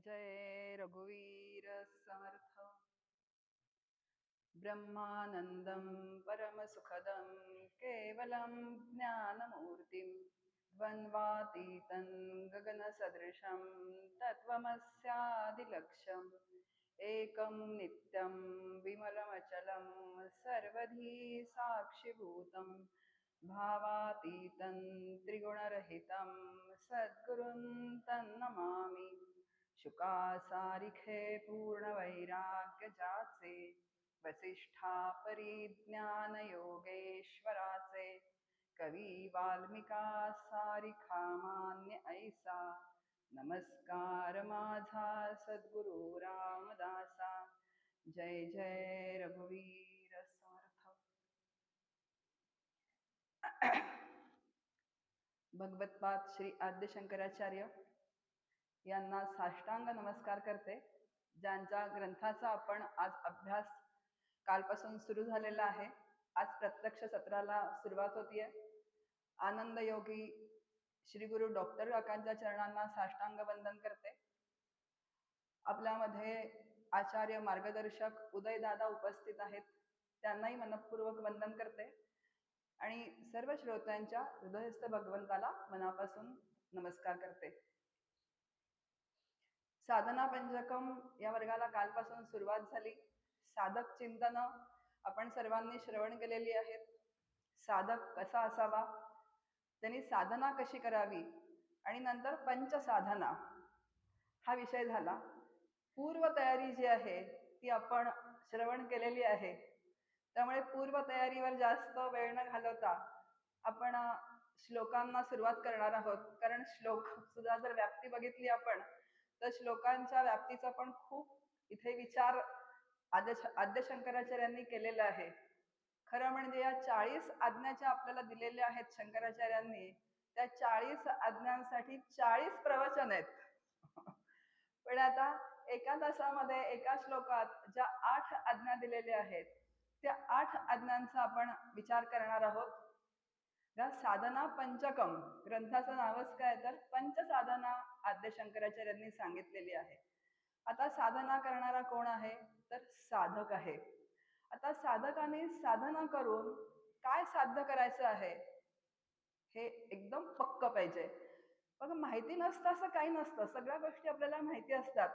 जय रघुवीर समर्थ। ब्रह्मानंदं परमसुखदं केवलं ज्ञानमूर्तिं द्वन्द्वातीतं गगनसदृशं तत्त्वमस्यादिलक्ष्यम् एकं नित्यं विमलमचलं सर्वधी साक्षिभूतं भावातीतं त्रिगुणरहितं सद्गुरुं तन्नमामि। शुकासारिखे पूर्णवैराग्य जाचे वसिष्ठा परिज्ञान योगेश्वराचे कवी वाल्मिका सारिखा मान्य ऐसा नमस्कार माझा सद्गुरु रामदासा। जय जय रघुवीर समर्थ। भगवतपाद श्री आद्य शंकराचार्य यांना साष्टांग नमस्कार करते, ज्यांच्या ग्रंथाचा आपण आज अभ्यास कालपासून सुरू झालेला आहे। आज प्रत्यक्ष सत्राला सुरुवात होतीये। आनंद योगी श्री गुरु डॉक्टर काकांच्या चरणांना साष्टांग वंदन करते। आपल्यामध्ये आचार्य मार्गदर्शक उदय दादा उपस्थित आहेत, त्यांनाही मनपूर्वक वंदन करते आणि सर्व श्रोत्यांच्या हृदयस्थ भगवंताला मनापासून नमस्कार करते। साधना पंचकम या वर्गाला कालपासून सुरुवात झाली। साधक चिंतन आपण सर्वांनी श्रवण केलेली आहेत। साधक कसा असावा, त्यांनी साधना कशी करावी आणि नंतर पंचसाधना हा विषय झाला। पूर्व तयारी जी आहे ती आपण श्रवण केलेली आहे, त्यामुळे पूर्व तयारीवर जास्त वेळ न घालवता आपण श्लोकांना सुरुवात करणार आहोत। कारण श्लोक सुद्धा जर व्याप्ती बघितली आपण तर श्लोकांच्या व्याप्तीचा पण खूप इथे विचार आद्य शंकराचार्यांनी केलेला आहे। खरं म्हणजे या 40 आज्ञा ज्या आपल्याला दिलेल्या आहेत शंकराचार्यांनी, त्या 40 आज्ञांसाठी 40 प्रवचन आहेत। पण आता एका तासामध्ये एका श्लोकात ज्या 8 आज्ञा दिलेल्या आहेत त्या 8 आज्ञांचा आपण विचार करणार आहोत। साधना पंचकम ग्रंथाचं नावच काय तर पंचसाधना आद्य शंकराचार्यांनी सांगितलेली आहे। आता साधना करणारा कोण आहे तर साधक आहे। आता साधकाने साधना करून काय साध्य करायचं आहे हे एकदम पक्क पाहिजे। बघा, माहिती नसतं असं काही नसतं, सगळ्या गोष्टी आपल्याला माहिती असतात,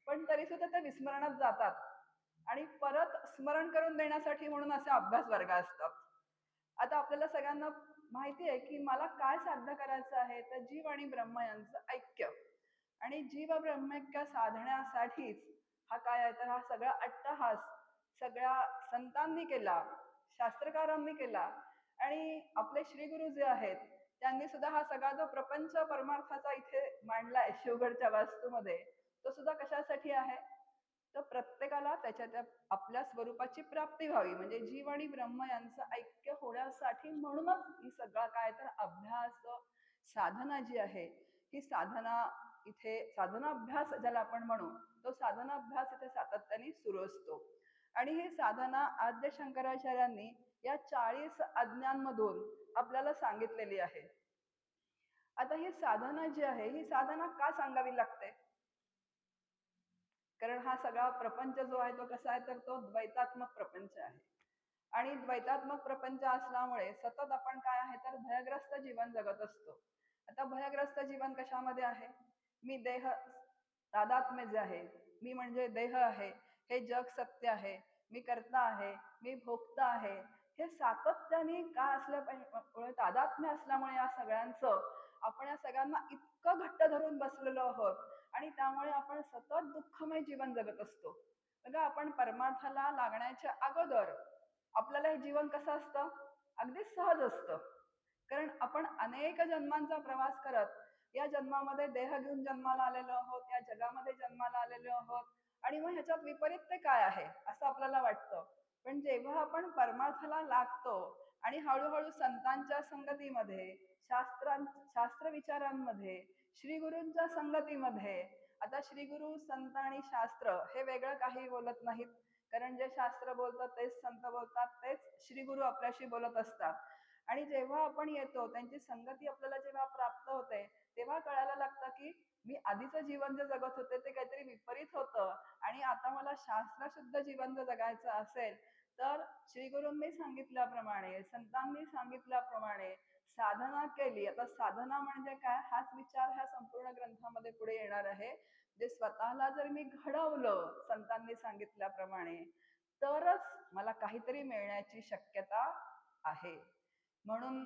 पण तरी सुद्धा त्या विस्मरणात जातात आणि परत स्मरण करून देण्यासाठी म्हणून असे अभ्यास वर्ग असतात। आता आपल्याला सगळ्यांना माहिती आहे की मला काय साध्य करायचं आहे तर जीव आणि ब्रह्म यांचं ऐक्य, आणि जीव ब्रह्मैक्य साधण्यासाठीच हा काय आहे तर हा सगळा अट्टहास सगळ्या संतांनी केला, शास्त्रकारांनी केला आणि आपले श्रीगुरु जे आहेत त्यांनी सुद्धा हा सगळा जो प्रपंच परमार्थाचा इथे मांडलाय शिवगडच्या वास्तूमध्ये, तो सुद्धा कशासाठी आहे तर प्रत्येकाला त्याच्या त्या आपल्या स्वरूपाची प्राप्ती व्हावी, म्हणजे जीव आणि ब्रह्म यांचं ऐक्य होण्यासाठी। म्हणूनच ही सगळा काय तर अभ्यास साधना जी आहे ही साधना इथे साधना अभ्यास ज्याला आपण म्हणू तो साधना अभ्यास इथे सातत्याने सुरू असतो। आणि ही साधना आद्य शंकराचार्यांनी या 40 आज्ञांमधून आपल्याला सांगितलेली आहे। आता ही साधना जी आहे ही साधना का सांगावी लागते, कारण हा सगळा प्रपंच जो आहे तो कसा आहे तर तो द्वैतात्मक प्रपंच आहे आणि द्वैतात्मक प्रपंच असल्यामुळे सतत आपण काय आहे तर भयग्रस्त जीवन जगत असतो। आता भयग्रस्त जीवन कशामध्ये आहे, मी देह तादात्म्य जे आहे, मी म्हणजे देह आहे, हे जग सत्य आहे, मी कर्ता आहे, मी भोक्ता आहे, हे सातत्याने का असलं पाहिजे, तादात्म्य असल्यामुळे या सगळ्यांचं आपण या सगळ्यांना इतकं घट्ट धरून बसलेलो आहोत आणि त्यामुळे आपण सतत दुःखमय जीवन जगत असतो। बघा, आपण परमार्थाला लागण्याच्या अगोदर आपल्याला हे जीवन कसं असतं, अगदी सहज असतं, कारण आपण अनेक जन्मांचा प्रवास करत या जन्मामध्ये देह घेऊन जन्माला आलेलो आहोत, या जगामध्ये जन्माला आलेलो आहोत आणि मग ह्याच्यात विपरीत ते काय आहे असं आपल्याला वाटतं। पण जेव्हा आपण परमार्थाला लागतो आणि हळूहळू संतांच्या संगतीमध्ये, शास्त्र विचारांमध्ये, श्री गुरूंच्या संगतीमध्ये, आता श्री गुरु संत आणि शास्त्र हे वेगळं काही बोलत नाहीत, कारण जे शास्त्र बोलतात तेच संत बोलतात, तेच श्री गुरु आपल्याशी बोलत असतात। आणि जेव्हा आपण येतो त्यांची संगती आपल्याला जेव्हा प्राप्त होते तेव्हा कळायला लागतं की मी आधीचं जीवन जे जगत होते ते काहीतरी विपरीत होतं आणि आता मला शास्त्रशुद्ध जीवन जर जगायचं असेल तर श्री गुरूंनी सांगितल्याप्रमाणे, संतांनी सांगितल्याप्रमाणे साधना केली. आता साधना म्हणजे काय, हाच विचार ह्या संपूर्ण ग्रंथामध्ये पुढे येणार आहे. जे स्वतःला जर मी घडवलं संतांनी सांगितल्याप्रमाणे तरच मला काहीतरी मिळण्याची शक्यता आहे. म्हणून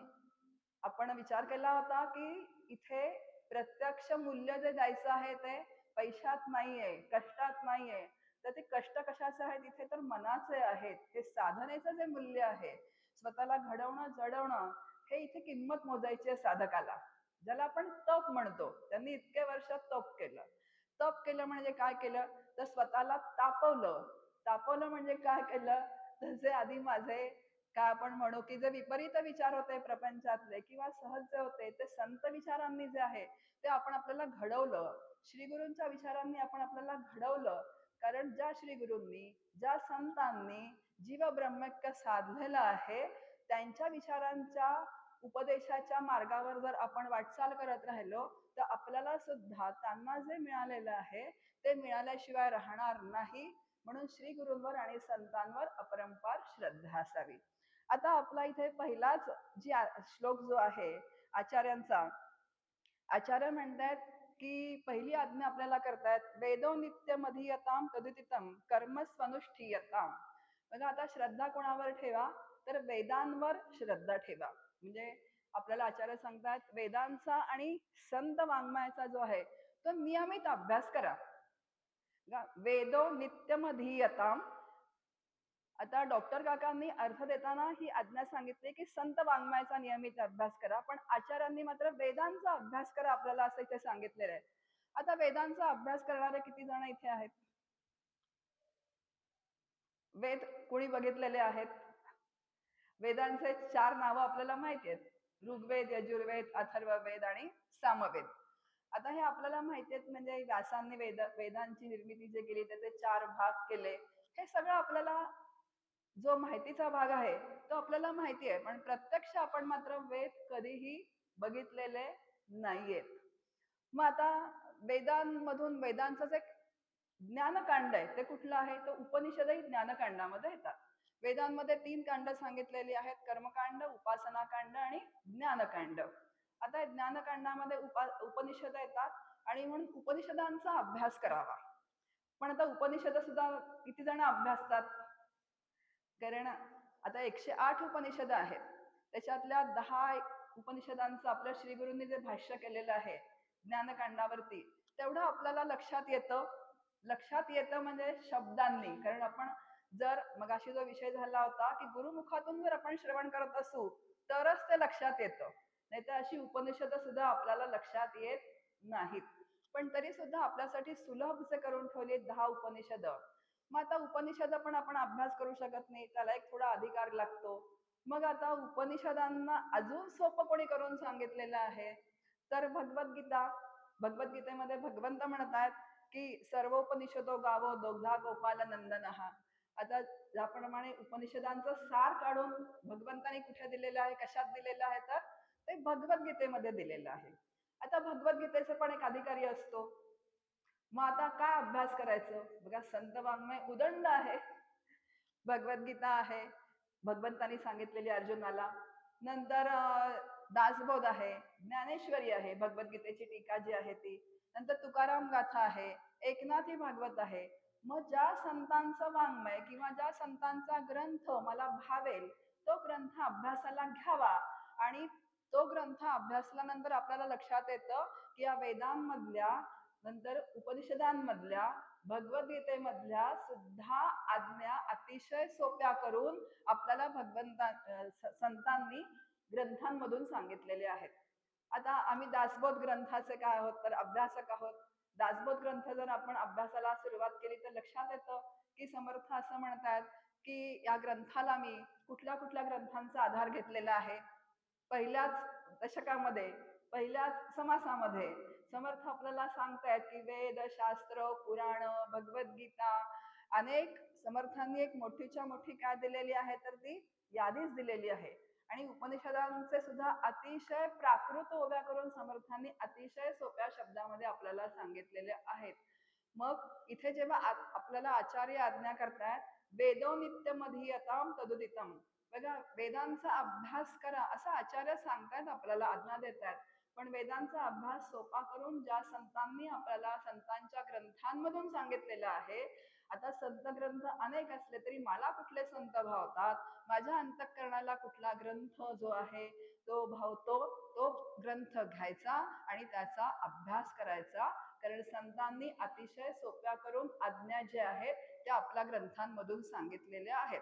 आपण विचार केला होता की इथे प्रत्यक्ष मूल्य जे द्यायचं आहे ते पैशात नाहीये, कष्टात नाहीये. तर ते कष्ट कशाचे आहेत इथे, तर मनाचे आहेत. हे साधनेचं जे मूल्य आहे, स्वतःला घडवणं, जडवणं, हे इथे किंमत मोजायची आहे साधकाला. ज्याला आपण तप म्हणतो. त्यांनी इतके वर्ष तप केलं. तप केलं म्हणजे काय केलं, तर स्वतःला तापवलं. तापवलं म्हणजे काय केलं, तर जे आधी माझे काय आपण म्हणू की जे विपरीत विचार होते प्रपंचातले किंवा सहज जे होते ते संत विचारांनी जे आहे ते आपण आपल्याला घडवलं. श्री गुरूंच्या विचारांनी आपण आपल्याला घडवलं. कारण ज्या श्री गुरूंनी, ज्या संतांनी जीव ब्रह्मैक्य साधलेलं आहे त्यांच्या विचारांच्या उपदेशाच्या मार्गावर जर आपण वाटचाल करत राहिलो तर आपल्याला सुद्धा त्यांना जे मिळालेलं आहे ते मिळाल्याशिवाय राहणार नाही. म्हणून श्री गुरूंवर आणि संतांवर अपरंपार श्रद्धा असावी. आता आपला इथे पहिलाच श्लोक जो आहे आचार्यांचा, आचार्य म्हणतायत की पहिली आज्ञा आपल्याला करतायत, वेदो नित्य मधीयताम तदुदितम कर्म स्वनुष्ठीयताम. बघा आता श्रद्धा कोणावर ठेवा, तर वेदांवर श्रद्धा ठेवा. म्हणजे आपल्याला आचार्य सांगतात वेदांचा आणि संत वाङ्मयाचा जो आहे तो नियमित अभ्यास करा. वेदो नित्यमधीयताम. आता डॉक्टर काकांनी अर्थ देताना ही आज्ञा सांगितली की संत वाङ्मयाचा नियमित अभ्यास करा, पण आचार्यांनी मात्र वेदांचा अभ्यास करा आपल्याला असं इथे सांगितलेलं आहे. आता वेदांचा अभ्यास करणारे किती जण इथे आहेत? वेद कोणी बघितलेले आहेत? वेदांचे 4 नावं आपल्याला माहिती आहेत, ऋग्वेद, यजुर्वेद, अथर्ववेद आणि सामवेद. आता हे आपल्याला माहिती आहेत, म्हणजे व्यासांनी वेदांची निर्मिती जे केली त्याचे 4 भाग केले, हे सगळं आपल्याला जो माहितीचा भाग आहे तो आपल्याला माहिती आहे, पण प्रत्यक्ष आपण मात्र वेद कधीही बघितलेले नाहीयेत. मग आता वेदांमधून वेदांचं एक ज्ञानकांड आहे ते कुठलं आहे, तर उपनिषदही ज्ञानकांडामध्ये येतात. वेदांमध्ये 3 कांड सांगितलेली आहेत, कर्मकांड, उपासनाकांड आणि ज्ञानकांड. आता ज्ञानकांडामध्ये उपनिषद येतात आणि म्हणून उपनिषदांचा अभ्यास करावा. पण आता उपनिषद सुद्धा किती जण अभ्यासतात, कारण आता 108 उपनिषद आहेत, त्याच्यातल्या 10 उपनिषदांचं आपल्या श्रीगुरूंनी जे भाष्य केलेलं आहे ज्ञानकांडावरती तेवढं आपल्याला लक्षात येतं म्हणजे शब्दांनी. कारण आपण जर मगाशी जो विषय झाला होता की गुरुमुखातून जर आपण श्रवण करत असू तरच ते लक्षात येतं, नाहीतर अशी उपनिषद सुद्धा आपल्याला लक्षात येत नाहीत. पण तरी सुद्धा आपल्यासाठी सुलभ जे करून ठेवले 10 उपनिषद. मग आता उपनिषद पण आपण अभ्यास करू शकत नाही, त्याला एक थोडा अधिकार लागतो. मग आता उपनिषदांना अजून सोपं कोणी करून सांगितलेलं आहे, तर भगवद्गीता. भगवद्गीतेमध्ये भगवंत म्हणतात की सर्वोपनिषदो गावो दोग्धा गोपाल नंदनहा. आता ज्याप्रमाणे उपनिषदांचं सार काढून भगवंताने कुठे दिलेलं आहे, कशात दिलेलं आहे, तर ते भगवद्गीतेमध्ये दिलेलं आहे. आता भगवद्गीतेचा पण एक अधिकारी असतो. मग आता काय अभ्यास करायचं, बघा संत वाङ्मय उदंड आहे. भगवद्गीता आहे भगवंतानी सांगितलेली अर्जुनाला, नंतर दासबोध आहे, ज्ञानेश्वरी आहे भगवद्गीतेची टीका जी आहे ती, नंतर तुकाराम गाथा आहे, एकनाथी भागवत आहे. मग ज्या संतांचं वाङ्मय किंवा ज्या संतांचा ग्रंथ मला भावेल तो ग्रंथ अभ्यासाला घ्यावा. आणि तो ग्रंथ अभ्यासल्यानंतर आपल्याला लक्षात येतं की या वेदांमधल्या, नंतर उपनिषदांमधल्या, भगवद्गीतेमधल्या सुद्धा आज्ञा अतिशय सोप्या करून आपल्याला संतांनी ग्रंथांमधून सांगितलेले आहेत. आता आम्ही दासबोध ग्रंथाचे काय आहोत, तर अभ्यासक आहोत. दासबोध ग्रंथ जर आपण अभ्यासाला सुरुवात केली तर लक्षात येतं की समर्थ असं म्हणतात की या ग्रंथाला मी कुठल्या कुठल्या ग्रंथांचा आधार घेतलेला आहे. पहिल्याच दशकामध्ये, पहिल्याच समासामध्ये समर्थ आपल्याला सांगतायत की वेद, शास्त्र, पुराण, भगवद्गीता, अनेक समर्थांनी एक मोठीच्या मोठी काय दिलेली आहे, तर ती यादीच दिलेली आहे. आणि उपनिषदांचे सुद्धा अतिशय प्राकृत ओव्या करून समर्थांनी अतिशय सोप्या शब्दामध्ये आपल्याला सांगितलेले आहेत. मग इथे जेव्हा आपल्याला आचार्य आज्ञा करतायत, वेदो नित्यम अधीयताम तदुदितम, बघा वेदांचा अभ्यास करा असं आचार्य सांगतायत, आपल्याला आज्ञा देत आहेत. पण वेदांचा अभ्यास सोपा करून ज्या संतांनी आपल्याला संतांच्या ग्रंथांमधून सांगितलेलं आहे. आता संत ग्रंथ अनेक असले तरी मला कुठले संत भावतात, माझ्या अंतःकरणाला कुठला ग्रंथ जो आहे तो भावतो, तो ग्रंथ घ्यायचा आणि त्याचा अभ्यास करायचा. कारण संतांनी अतिशय सोप्या करून आज्ञा ज्या आहेत त्या आपल्या ग्रंथांमधून सांगितलेल्या आहेत.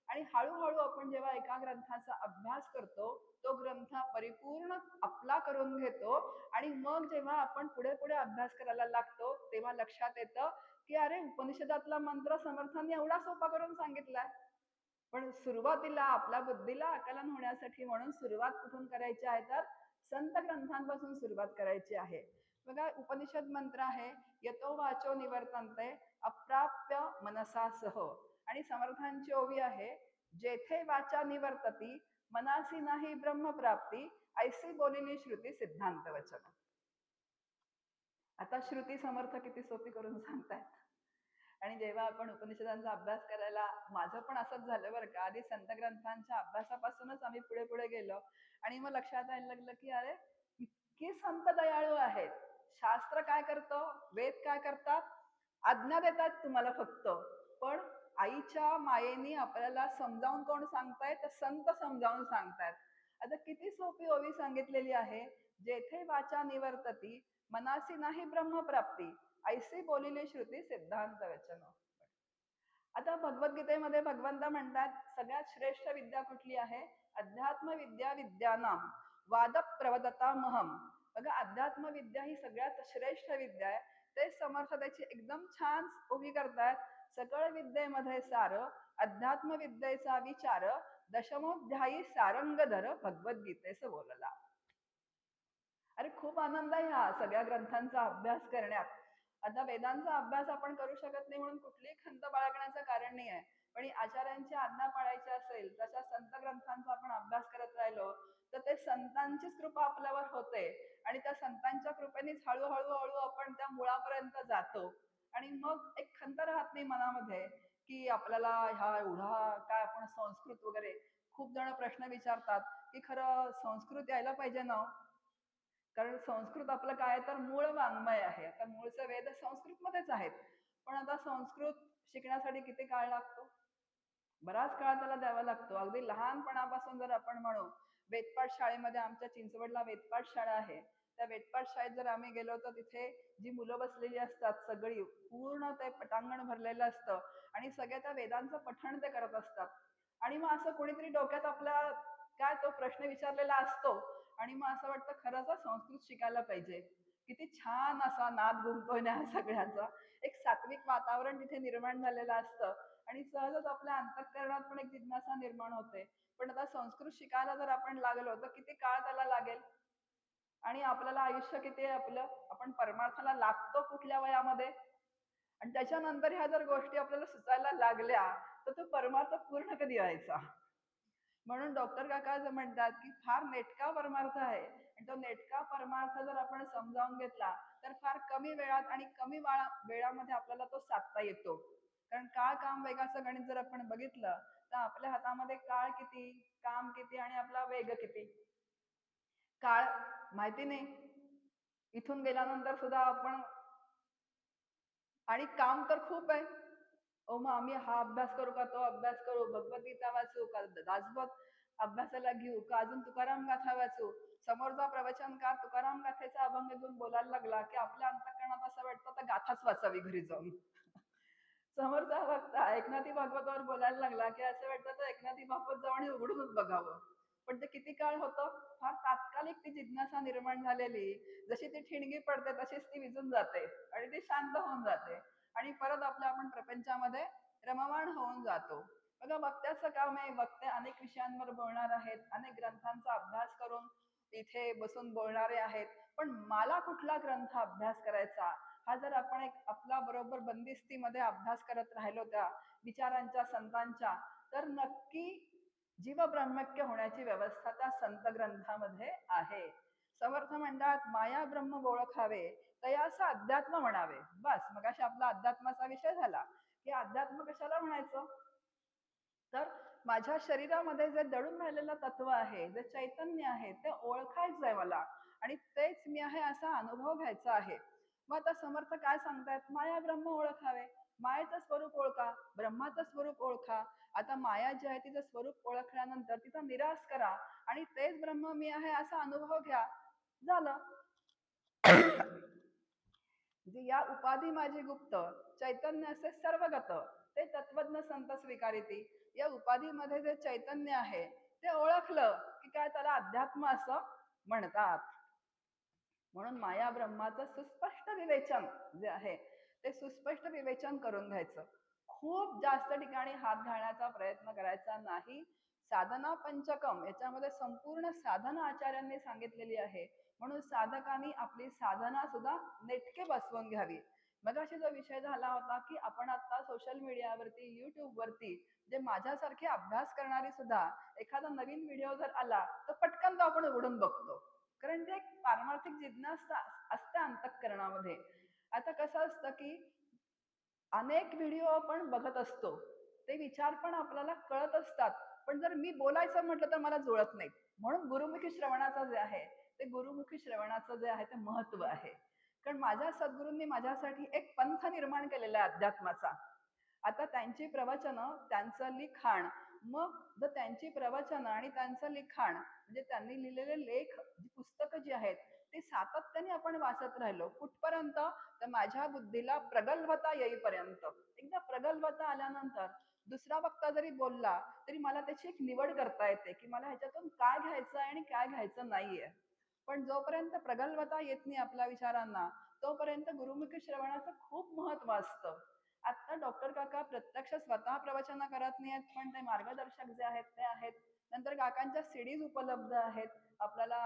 आणि हळूहळू आपण जेव्हा एका ग्रंथाचा अभ्यास करतो, तो ग्रंथ परिपूर्ण आपला करून घेतो आणि मग जेव्हा आपण पुढे पुढे अभ्यास करायला लागतो तेव्हा लक्षात येतं की अरे उपनिषदातला मंत्र समर्थांनी एवढा सोपा करून सांगितलाय. पण सुरुवातीला आपल्या बुद्धीला आकलन होण्यासाठी म्हणून सुरुवात कुठून करायची आहे, तर संत ग्रंथांपासून सुरुवात करायची आहे. बघा उपनिषद मंत्र आहे, यतो वाचो निवर्तन्ते अप्राप्य मनसा सह. आणि समर्थांची ओवी आहे, जेथे वाचा निवर्तती मनासी नाही ब्रह्मप्राप्ती, ऐसी बोलिली श्रुती सिद्धांत वचन. आता श्रुती समर्थ किती सोपी करून सांगतायत. आणि जेव्हा आपण उपनिषदांचा अभ्यास करायला, माझं पण असंच झालं बरं का, आधी संत ग्रंथांच्या अभ्यासापासूनच आम्ही पुढे पुढे गेलो आणि मग लक्षात यायला लागलं की अरे इतके संत दयाळू आहेत. शास्त्र काय करतं, वेद काय करतात, आज्ञा देतात तुम्हाला फक्त, पण आईच्या मायेनी आपल्याला समजावून कोण सांगतायत, तर संत समजावून सांगतायत. आता किती सोपी ओवी सांगितलेली आहे, जेथे वाचा निवर्तती मनासी नाही ब्रह्मप्राप्ती, ऐसी बोलिले श्रुती सिद्धांत वचन. आता भगवद्गीतेमध्ये भगवंत म्हणतात सगळ्यात श्रेष्ठ विद्या कुठली आहे, अध्यात्म विद्या विद्यानाम वाद प्रवदता महम. बघा अध्यात्म विद्या ही सगळ्यात श्रेष्ठ विद्या आहे. ते समर्थ त्याची एकदम छान उभी करतात, सकळ विद्येमध्ये सार अध्यात्म विद्येचा विचार दशमोध्यायी सारंगधर भगवद्गीतेस बोलला. अरे खूप आनंद आहे ह्या सगळ्या ग्रंथांचा अभ्यास करण्यात. आता वेदांचा अभ्यास आपण करू शकत नाही म्हणून कुठलीही खंत बाळगण्याचं कारण नाही आहे, पण आचार्यांची आज्ञा पाळायची असेल, तशा संत ग्रंथांचा आपण अभ्यास करत राहिलो तर ते संतांचीच कृपा आपल्यावर होते आणि त्या संतांच्या कृपेनेच हळूहळू हळू आपण त्या मुळापर्यंत जातो. आणि मग एक खंत राहत नाही मनामध्ये की आपल्याला ह्या एवढा काय आपण संस्कृत वगैरे. खूप जण प्रश्न विचारतात की खरं संस्कृत यायला पाहिजे ना, कारण संस्कृत आपलं काय तर मूळ वाङ्मय आहे. आता मूळचे वेद संस्कृतमध्येच आहेत, पण आता संस्कृत शिकण्यासाठी किती काळ लागतो, बराच काळ त्याला द्यावा लागतो. अगदी लहानपणापासून जर आपण म्हणू, वेदपाठ शाळेमध्ये आमच्या चिंचवडला वेदपाठ शाळा आहे, त्या वेदपाठ शाळेत जर आम्ही गेलो तर तिथे जी मुलं बसलेली असतात सगळी, पूर्ण ते पटांगण भरलेलं असतं आणि सगळ्या त्या वेदांचं पठण ते करत असतात. आणि मग असं कोणीतरी डोक्यात आपल्या काय तो प्रश्न विचारलेला असतो आणि मग असं वाटतं खरंच संस्कृत शिकायला पाहिजे. किती छान असा नाद गुंततोय ना सगळ्याचा. एक सात्विक वातावरण तिथे निर्माण झालेलं असतं आणि सहजच आपल्या अंतःकरणात पण एक जिज्ञासा निर्माण होते. पण आता संस्कृत शिकायला जर आपण लागलो तर किती काळ त्याला लागेल आणि आपल्याला आयुष्य किती आहे आपलं, आपण परमार्थाला लागतो कुठल्या वयामध्ये, आणि त्याच्यानंतर ह्या जर गोष्टी आपल्याला सुचायला लागल्या तर तो परमार्थ पूर्ण कधी व्हायचा. म्हणून डॉक्टर काका असं म्हणतात की फार नेटका परमार्थ आहे आणि तो नेटका परमार्थ जर आपण समजावून घेतला तर फार कमी वेळात आणि कमी वेळामध्ये आपल्याला तो साधता येतो. कारण काळ काम वेगाचं गणित जर आपण बघितलं तर आपल्या हातामध्ये काळ किती, काम किती आणि आपला वेग किती. काळ माहिती नाही, इथून गेल्यानंतर सुद्धा आपण, आणि काम तर खूप आहे. ओ मग आम्ही हा अभ्यास करू का, तो अभ्यास करू, भगवद्गीता वाचू का, दासबोध अभ्यासाला घेऊ का, अजून तुकाराम गाथा वाचू. समोरचा प्रवचनकार तुकाराम गाथेचा अभंग घेऊन बोलायला लागला की आपल्या अंतःकरणात असं वाटतं तर गाथाच वाचावी घरी जाऊन. समोरचा वक्ता एकनाथी भागवतावर बोलायला लागला की असं वाटतं तर एकनाथी भागवत जाऊन उघडूनच बघावं. पण ते किती काळ होतं, फार तात्कालिक ती जिज्ञासा निर्माण झालेली, जशी ती ठिणगी पडते तशीच ती विजून जाते आणि ती शांत होऊन जाते आणि परत आपल्या आपण प्रपंचामध्ये रममाण होऊन जातो. बघा वक्त्याचं काम आहे, वक्ते अनेक विषयांवर बोलणार आहेत, अनेक ग्रंथांचा अभ्यास करून इथे बसून बोलणारे आहेत. पण मला कुठला ग्रंथ अभ्यास करायचा, हा जर आपण एक आपला बरोबर बंदिस्तीमध्ये अभ्यास करत राहिलो त्या विचारांच्या संतांच्या, तर नक्की जीव ब्रह्मक्य होण्याची व्यवस्था त्या संत ग्रंथामध्ये आहे. समर्थ म्हणतात माया ब्रह्म ओळखावे तयास अध्यात्म म्हणावे. बस मगाशी आपला अध्यात्माचा विषय झाला की अध्यात्म कशाला म्हणायचं, तर माझ्या शरीरामध्ये जे दडून राहिलेलं तत्व आहे, जे चैतन्य आहे, ते ओळखायचं आहे मला आणि तेच मी आहे असा अनुभव घ्यायचा आहे. मग आता समर्थ काय सांगतायत, माया ब्रह्म ओळखावे. मायेचं स्वरूप ओळखा, ब्रह्माचं स्वरूप ओळखा. आता माया जी आहे तिचं स्वरूप ओळखल्यानंतर तिचा निराश करा आणि तेच ब्रह्म मी आहे असा अनुभव घ्या. झालं. जी या उपाधी माझी गुप्त, चैतन्य असे सर्वगत, ते तत्वज्ञ संत स्वीकारिती. या उपाधीमध्ये जे चैतन्य आहे ते ओळखलं की काय त्याला अध्यात्म असं म्हणतात. म्हणून माया ब्रह्माचं सुस्पष्ट विवेचन जे आहे ते सुस्पष्ट विवेचन करून घ्यायचं. खूप जास्त ठिकाणी हात घालण्याचा प्रयत्न करायचा नाही. साधना पंचकम याच्यामध्ये संपूर्ण साधना आचार्यांनी सांगितलेली आहे. म्हणून साधकांनी आपली साधना सुद्धा नेटके बसवून घ्यावी. मगाशी जो विषय झाला होता की आपण आता सोशल मीडियावरती, युट्यूब वरती जे माझ्यासारखे अभ्यास करणारी सुद्धा एखादा नवीन व्हिडिओ जर आला तर पटकन तो आपण उघडून बघतो, कारण ते एक पारमार्थिक जिज्ञासा असते अंतःकरणामध्ये. आता कसं असतं की अनेक व्हिडिओ आपण बघत असतो, ते विचार पण आपल्याला कळत असतात, पण जर मी बोलायचं म्हटलं तर मला जुळत नाही. म्हणून गुरुमुखी श्रवणाचं जे आहे ते गुरुमुखी श्रवणाचं जे आहे ते महत्व आहे. कारण माझ्या सद्गुरूंनी माझ्यासाठी एक पंथ निर्माण केलेला आहे अध्यात्माचा. आता त्यांची प्रवचनं, त्यांचं लिखाण, मग जर त्यांची प्रवचनं आणि त्यांचं लिखाण म्हणजे त्यांनी लिहिलेले लेख, जी पुस्तकं जी आहेत ती सातत्याने आपण वाचत राहिलो कुठपर्यंत, तर माझ्या बुद्धीला प्रगल्भता येईपर्यंत. एकदा प्रगल्भता आल्यानंतर दुसरा वक्ता जरी बोलला तरी मला त्याची एक निवड करता येते की मला ह्याच्यातून काय घ्यायचं आहे आणि काय घ्यायचं नाहीये. पण जोपर्यंत प्रगल्भता येत नाही आपल्या विचारांना तोपर्यंत गुरुमुखी श्रवणाचं खूप महत्व असतं. आता डॉक्टर काका प्रत्यक्ष स्वतः प्रवचन करत नाही आहेत, पण ते मार्गदर्शक जे आहेत ते आहेत. नंतर काकांच्या सीडीज उपलब्ध आहेत आपल्याला,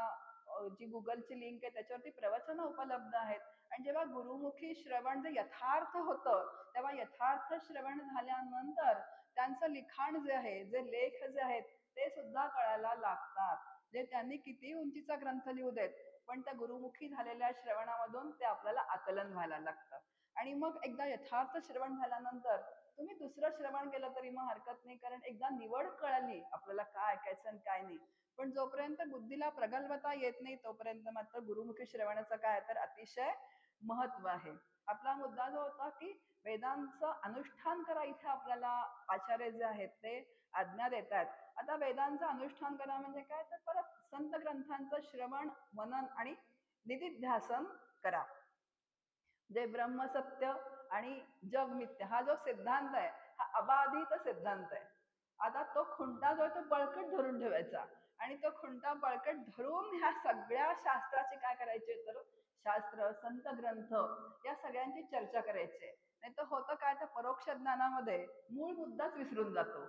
जी गुगलची लिंक आहे त्याच्यावरती प्रवचनं उपलब्ध आहेत. आणि जेव्हा गुरुमुखी श्रवण जे यथार्थ होतं तेव्हा यथार्थ श्रवण झाल्यानंतर त्यांचं लिखाण जे आहे, जे लेख जे आहेत ते सुद्धा कळायला लागतात. जे त्यांनी किती उंचीचा ग्रंथ लिहू देत, पण त्या गुरुमुखी झालेल्या श्रवणामधून ते आपल्याला आकलन व्हायला लागतं. आणि मग एकदा यथार्थ श्रवण झाल्यानंतर तुम्ही दुसरं श्रवण केलं तरी मग हरकत नाही, कारण एकदा निवड कळली आपल्याला काय ऐकायचं आणि काय नाही. पण जोपर्यंत बुद्धीला प्रगल्भता येत नाही तोपर्यंत मात्र गुरुमुखी श्रवणाचं काय तर अतिशय महत्व आहे. आपला मुद्दा जो होता की वेदांचं अनुष्ठान करा, इथे आपल्याला आचार्य जे आहेत ते आज्ञा देत आहेत. आता वेदांचं अनुष्ठान करा म्हणजे काय, तर परत संत ग्रंथांचं श्रवण, मनन आणि निधिध्यासन करा. जे ब्रह्मसत्य आणि जग मिथ्या हा जो सिद्धांत आहे हा अबाधित सिद्धांत आहे. आता तो खुंटा जो आहे तो बळकट धरून ठेवायचा आणि तो खुंटा बळकट धरून ह्या सगळ्या शास्त्राची काय करायचे, तर शास्त्र, संत ग्रंथ या सगळ्यांची चर्चा करायची. नाही तर होतं काय, तर परोक्ष ज्ञानामध्ये मूळ मुद्दाच विसरून जातो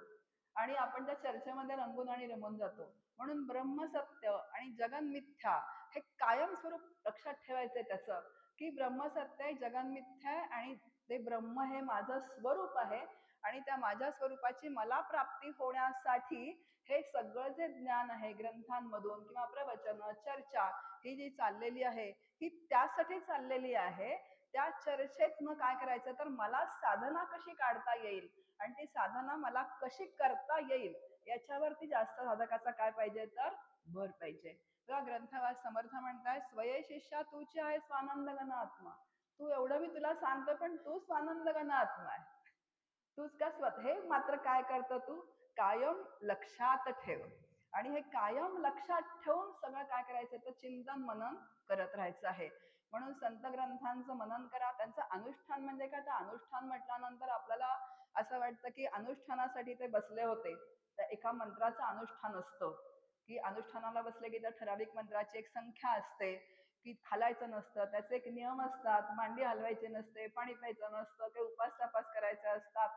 आणि आपण त्या चर्चेमध्ये रंगून आणि रमून जातो. म्हणून ब्रह्मसत्य आणि जगन मिथ्या हे कायमस्वरूप लक्षात ठेवायचंय त्याचं, की ब्रह्मसत्य आहे, जगन मिथ्या आहे आणि ते ब्रह्म हे माझं स्वरूप आहे आणि त्या माझ्या स्वरूपाची मला प्राप्ती होण्यासाठी हे सगळं जे ज्ञान आहे ग्रंथांमधून किंवा प्रवचन, चर्चा ही जी चाललेली आहे ही त्यासाठी चाललेली आहे. त्या चर्चेत मग काय करायचं, तर मला साधना कशी काढता येईल आणि ती साधना मला कशी करता येईल याच्यावरती जास्त साधकाचा काय पाहिजे, तर भर पाहिजे. तेव्हा ग्रंथवाद समर्थ म्हणताय स्वये शिष्या तूची आहे स्वानंद घन आत्मा. तू एवढं मी तुला सांगतो पण तू स्वानंद घन आत्मा आहे. तूच का स्वतः, हे मात्र काय करतं तू कायम लक्षात ठेव. आणि हे कायम लक्षात ठेवून सगळं काय करायचं, तर चिंतन मनन करत राहायचं आहे. म्हणून संत ग्रंथांचं मनन करा. त्यांचं अनुष्ठान म्हणजे काय, तर अनुष्ठान म्हटल्यानंतर आपल्याला असं वाटतं की अनुष्ठानासाठी ते बसले होते, तर एका मंत्राचं अनुष्ठान असतं की अनुष्ठानाला बसले की त्या ठराविक मंत्राची एक संख्या असते की हालायचं नसतं, त्याचे एक नियम असतात, मांडी हलवायची नसते, पाणी प्यायचं नसतं, ते उपास तपास करायचे असतात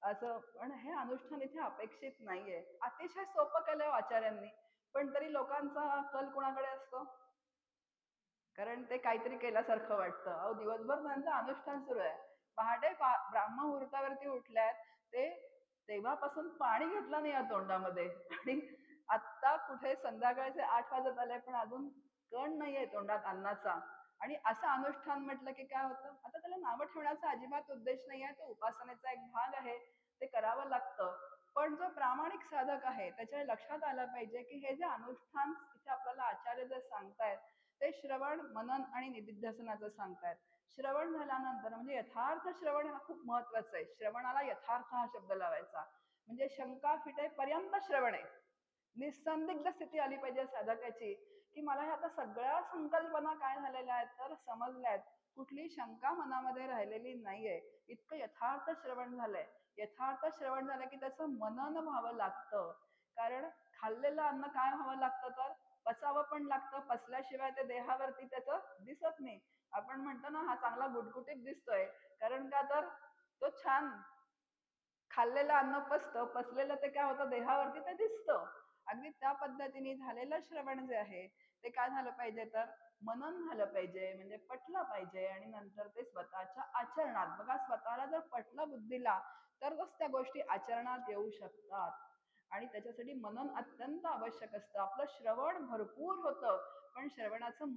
असं. पण हे अनुष्ठान इथे अपेक्षित नाहीये. अतिशय सोपं केलंय आचार्यांनी, पण तरी लोकांचा कल कोणाकडे असतो, कारण ते काहीतरी केल्यासारखं वाटतं. अहो दिवसभर त्यांचं अनुष्ठान सुरू आहे, पहाटे ब्राह्म मुहूर्तावरती उठल्यात ते तेव्हापासून पाणी घेतलं नाही या तोंडामध्ये. आणि आत्ता कुठे संध्याकाळचे 8 वाजत आले पण अजून कण नाहीये तोंडात अन्नाचा. आणि असं अनुष्ठान म्हटलं की काय होतं, आता त्याला नावं ठेवण्याचा अजिबात उद्देश नाही आहे, तो उपासनेचा एक भाग आहे, ते करावं लागतं. पण जो प्रामाणिक साधक आहे त्याच्या लक्षात आलं पाहिजे की हे जे अनुष्ठान इथे आपल्याला आचार्य जे सांगतायत ते श्रवण मनन आणि निधिध्यासनाचं सांगतायत. श्रवण झाल्यानंतर म्हणजे यथार्थ श्रवण हा खूप महत्वाचा आहे. श्रवणाला यथार्थ हा शब्द लावायचा, म्हणजे शंका फिटेपर्यंत श्रवण आहे. निसंदिग्ध स्थिती आली पाहिजे साधकाची की मला ह्या आता सगळ्या संकल्पना काय झालेल्या आहेत तर समजल्यात, कुठली शंका मनामध्ये राहिलेली नाहीये, इतकं यथार्थ श्रवण झालंय. यथार्थ श्रवण झालं की त्याचं मनन व्हावं लागतं. कारण खाल्लेलं अन्न काय व्हावं लागतं तर पचावं पण लागतं, पचल्याशिवाय ते देहावरती त्याचं दिसत नाही. आपण म्हणतो ना हा चांगला गुटगुटीत दिसतोय, कारण का तर तो छान खाल्लेलं अन्न पचतं, पचलेलं ते काय होतं देहावरती ते दिसतं. अगदी त्या पद्धतीने झालेलं श्रवण जे आहे ते काय झालं पाहिजे तर मनन झालं पाहिजे, म्हणजे पटलं पाहिजे आणि नंतर ते स्वतःच्या आचरणात बघा, स्वतःला जर पटलं बुद्धीला तरच त्या गोष्टी आचरणात येऊ शकतात. आणि त्याच्यासाठी मनन अत्यंत आवश्यक असतं. आपलं श्रवण भरपूर होतं पण श्रवणाचं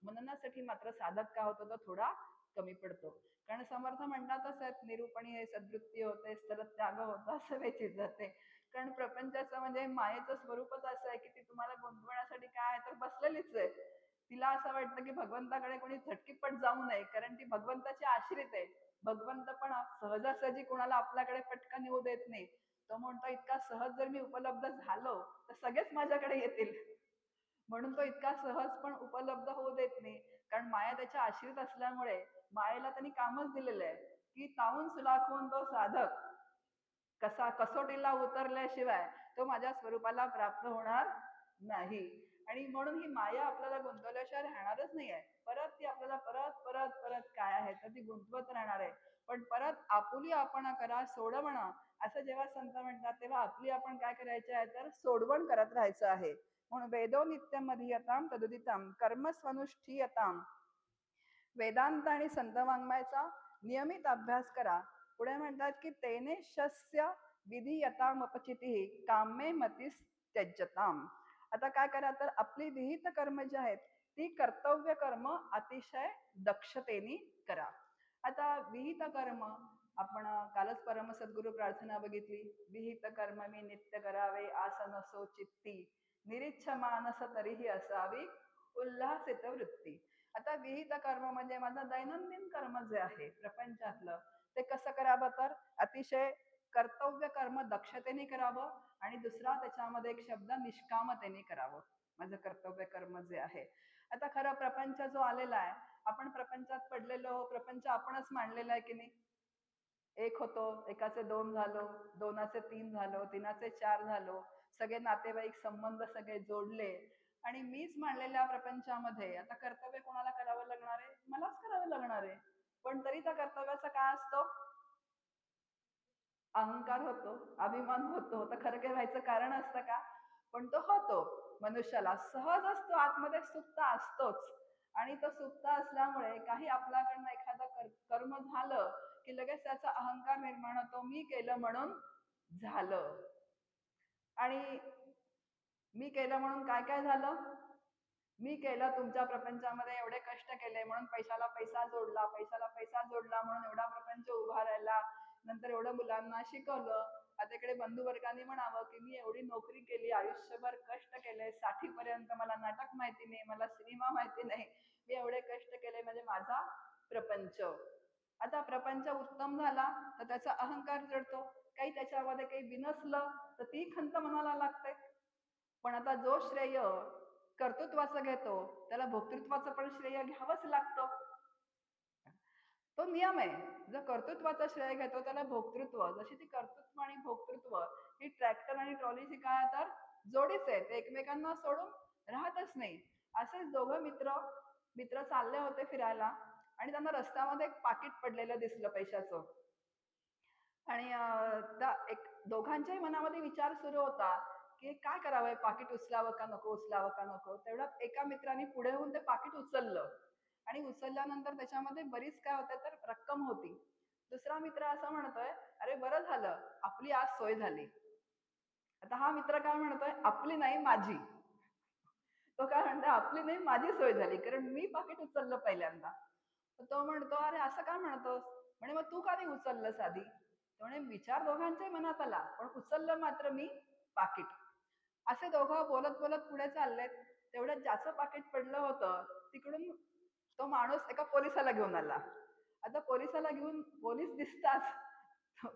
मननासाठी मात्र साधक काय होतो तो थोडा कमी पडतो. कारण समर्थ म्हणतातच आहेत, निरूपणी हे सद्वृत्ती होते, स्थल त्याग होता, असं वेचीत जाते. कारण प्रपंचाचं म्हणजे मायेचं स्वरूपच असं आहे की ती तुम्हाला गुंतवण्यासाठी काय आहे तर बसलेलीच आहे. तिला असं वाटतं की भगवंताकडे कोणी झटकीपट जाऊ नये, कारण ती भगवंताची आश्रित आहे. भगवंत पण सहजासहजी कोणाला आपल्याकडे पटकन येऊ देत नाही. तो म्हणतो इतका सहज जर मी उपलब्ध झालो तर सगळेच माझ्याकडे येतील. म्हणून तो इतका सहज पण उपलब्ध होऊ देत नाही. कारण माया त्याच्या आश्रित असल्यामुळे मायेला त्यांनी कामच दिलेलं आहे की तावून सुलाखून तो साधक कसा कसोटीला उतरल्याशिवाय तो माझ्या स्वरूपाला प्राप्त होणार नाही. आणि म्हणून ही माया आपल्याला गुंतवल्याशिवाय राहणारच नाही आहे. परत ती आपल्याला परत परत परत काय आहे तर ती गुंतवत राहणार आहे. पण परत आपुली आपण करा सोडवण, असं जेव्हा संत म्हणतात तेव्हा आपली आपण काय करायचे आहे तर सोडवण करत राहायचं आहे. म्हणून वेदो नित्यम मधीयताम तदुदितम कर्मस्वनुष्ठीयताम, वेदांत आणि संत वाङ्मयाचा नियमित अभ्यास करा. पुढे म्हणतात की तेने शस्य विधीयताम अपचिती कामे मतीस त्यज्यताम. आता काय करा तर आपली विहित कर्म जी आहेत ती कर्तव्य कर्म अतिशय दक्षतेने करा. आता विहित कर्म आपण कालच परम सद्गुरु प्रार्थना बघितली, विहित कर्म मी नित्य करावे आसन सो चित्ती, निरीच्छ मानस तरीही असावी उल्हासित वृत्ती. आता विहित कर्म म्हणजे माझं दैनंदिन कर्म जे आहे प्रपंचातलं ते कसं करावं तर अतिशय कर्तव्य कर्म दक्षतेने करावं. आणि दुसरा त्याच्यामध्ये एक शब्द निष्कामतेने करावं माझं कर्तव्य कर्म जे आहे. आता खरं प्रपंच जो आलेला आहे, आपण प्रपंचात पडलेलो, प्रपंच आपणच मांडलेला आहे की नाही. एक होतो, एकाचे दोन झालो, दोनाचे तीन झालो, तीनाचे चार झालो, सगळे नातेवाईक संबंध सगळे जोडले आणि मीच मांडलेल्या प्रपंचामध्ये आता कर्तव्य कोणाला करावं लागणार आहे, मलाच करावं लागणार आहे. पण तरी त्या कर्तव्याचा काय असतो, अहंकार होतो, अभिमान होतो. तर खरं काय व्हायचं कारण असतं का, पण तो होतो. मनुष्याला सहज असतो, आतमध्ये सुप्त असतोच. आणि तो सुप्त असल्यामुळे काही आपल्याकडनं एखादं कर्म झालं की लगेच त्याचा अहंकार निर्माण होतो, मी केलं म्हणून झालं. आणि मी केलं म्हणून काय काय झालं, मी केलं तुमच्या प्रपंचामध्ये एवढे कष्ट केले म्हणून पैशाला पैसा जोडला, पैशाला पैसा जोडला म्हणून एवढा प्रपंच उभा राहिला, नंतर एवढं मुलांना शिकवलं. आता इकडे बंधुवर्गाने म्हणावं की मी एवढी नोकरी केली, आयुष्यभर कष्ट केले, 60 पर्यंत मला नाटक माहिती नाही, मला सिनेमा माहिती नाही, मी एवढे कष्ट केले म्हणजे माझा प्रपंच. आता प्रपंच उत्तम झाला तर त्याचा अहंकार जडतो, काही त्याच्यामध्ये काही बिनसलं तर ती खंत मनाला लागते. पण आता जो श्रेय कर्तृत्वाचं घेतो त्याला भोक्तृत्वाचं पण श्रेय घ्यावंच लागतं. तो नियम आहे. जो कर्तृत्वाचं श्रेय घेतो त्याला भोक्तृत्व, जशी ती कर्तृत्व आणि भोक्तृत्व ही ट्रॅक्टर आणि ट्रॉलीची काय तर जोडीच आहे, ते एकमेकांना सोडून राहतच नाही. असेच दोघं मित्र मित्र चालले होते फिरायला आणि त्यांना रस्त्यामध्ये एक पाकिट पडलेलं दिसलं पैशाचं. आणि त्या एक दोघांच्याही मनामध्ये विचार सुरू होता की काय करावं, पाकिट उचलावं का नको, उचलावं का नको. तेवढ्यात एका मित्राने पुढे होऊन ते पाकिट उचललं आणि उचलल्यानंतर त्याच्यामध्ये बरीच काय होते तर रक्कम होती. दुसरा मित्र असं म्हणतोय, अरे बरं झालं आपली आज सोय झाली. आता हा मित्र काय म्हणतोय, आपली नाही माझी. तो काय म्हणतो, आपली नाही माझी सोय झाली कारण मी पाकिट उचललं पहिल्यांदा. तर तो म्हणतो, अरे असं काय म्हणतोस? म्हणे मग तू का नाही उचललंस आधी? तो म्हणे विचार दोघांच्याही मनात आला पण उचललं मात्र मी पाकिट. असे दोघं बोलत बोलत पुढे चाललेत. तेवढ्यात ज्याचं पाकिट पडलं होतं तिकडून तो माणूस एका पोलिसाला घेऊन आला. आता पोलिसाला घेऊन पोलीस दिसताच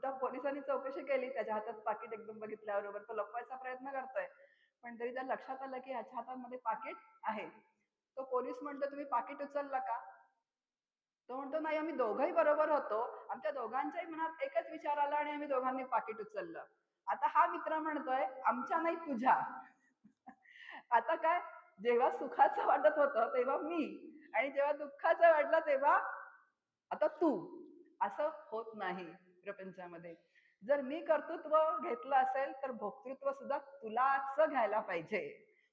त्या पोलिसांनी चौकशी केली. त्याच्या हातात पाकिट एकदम बघितल्याबरोबर तो लपवायचा प्रयत्न करतोय, पण तरी त्या लक्षात आलं की ह्याच्या हातामध्ये पाकिट आहे. तो पोलीस म्हणतो, तुम्ही पाकिट उचललं का? तो म्हणतो, नाही आम्ही दोघंही बरोबर होतो, आमच्या दोघांच्याही मनात एकच विचार आला आणि आम्ही दोघांनी पाकिट उचललं. आता हा मित्र म्हणतोय, आमच्या नाही तुझ्या. आता काय, जेव्हा सुखाचं वाटत होतं तेव्हा मी, आणि जेव्हा दुःखाचं वाटलं तेव्हा आता तू. असं होत नाही प्रपंचामध्ये. जर मी कर्तृत्व घेतलं असेल तर भोक्तृत्व सुद्धा तुलाच घ्यायला पाहिजे.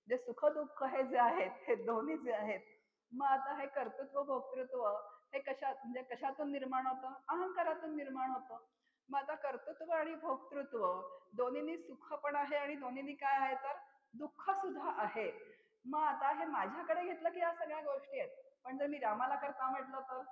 जे सुख दुःख हे जे आहेत हे दोन्ही जे आहेत, मग आता हे कर्तृत्व भोक्तृत्व हे म्हणजे कशातून निर्माण होतं? अहंकारातून निर्माण होतं. मग आता कर्तृत्व आणि भोक्तृत्व दोन्हीनी सुख पण आहे आणि दोन्हीनी काय आहे तर दुःख सुद्धा आहे. मग आता हे माझ्याकडे घेतलं की या सगळ्या गोष्टी आहेत, पण जर मी रामाला करता म्हटलं तर,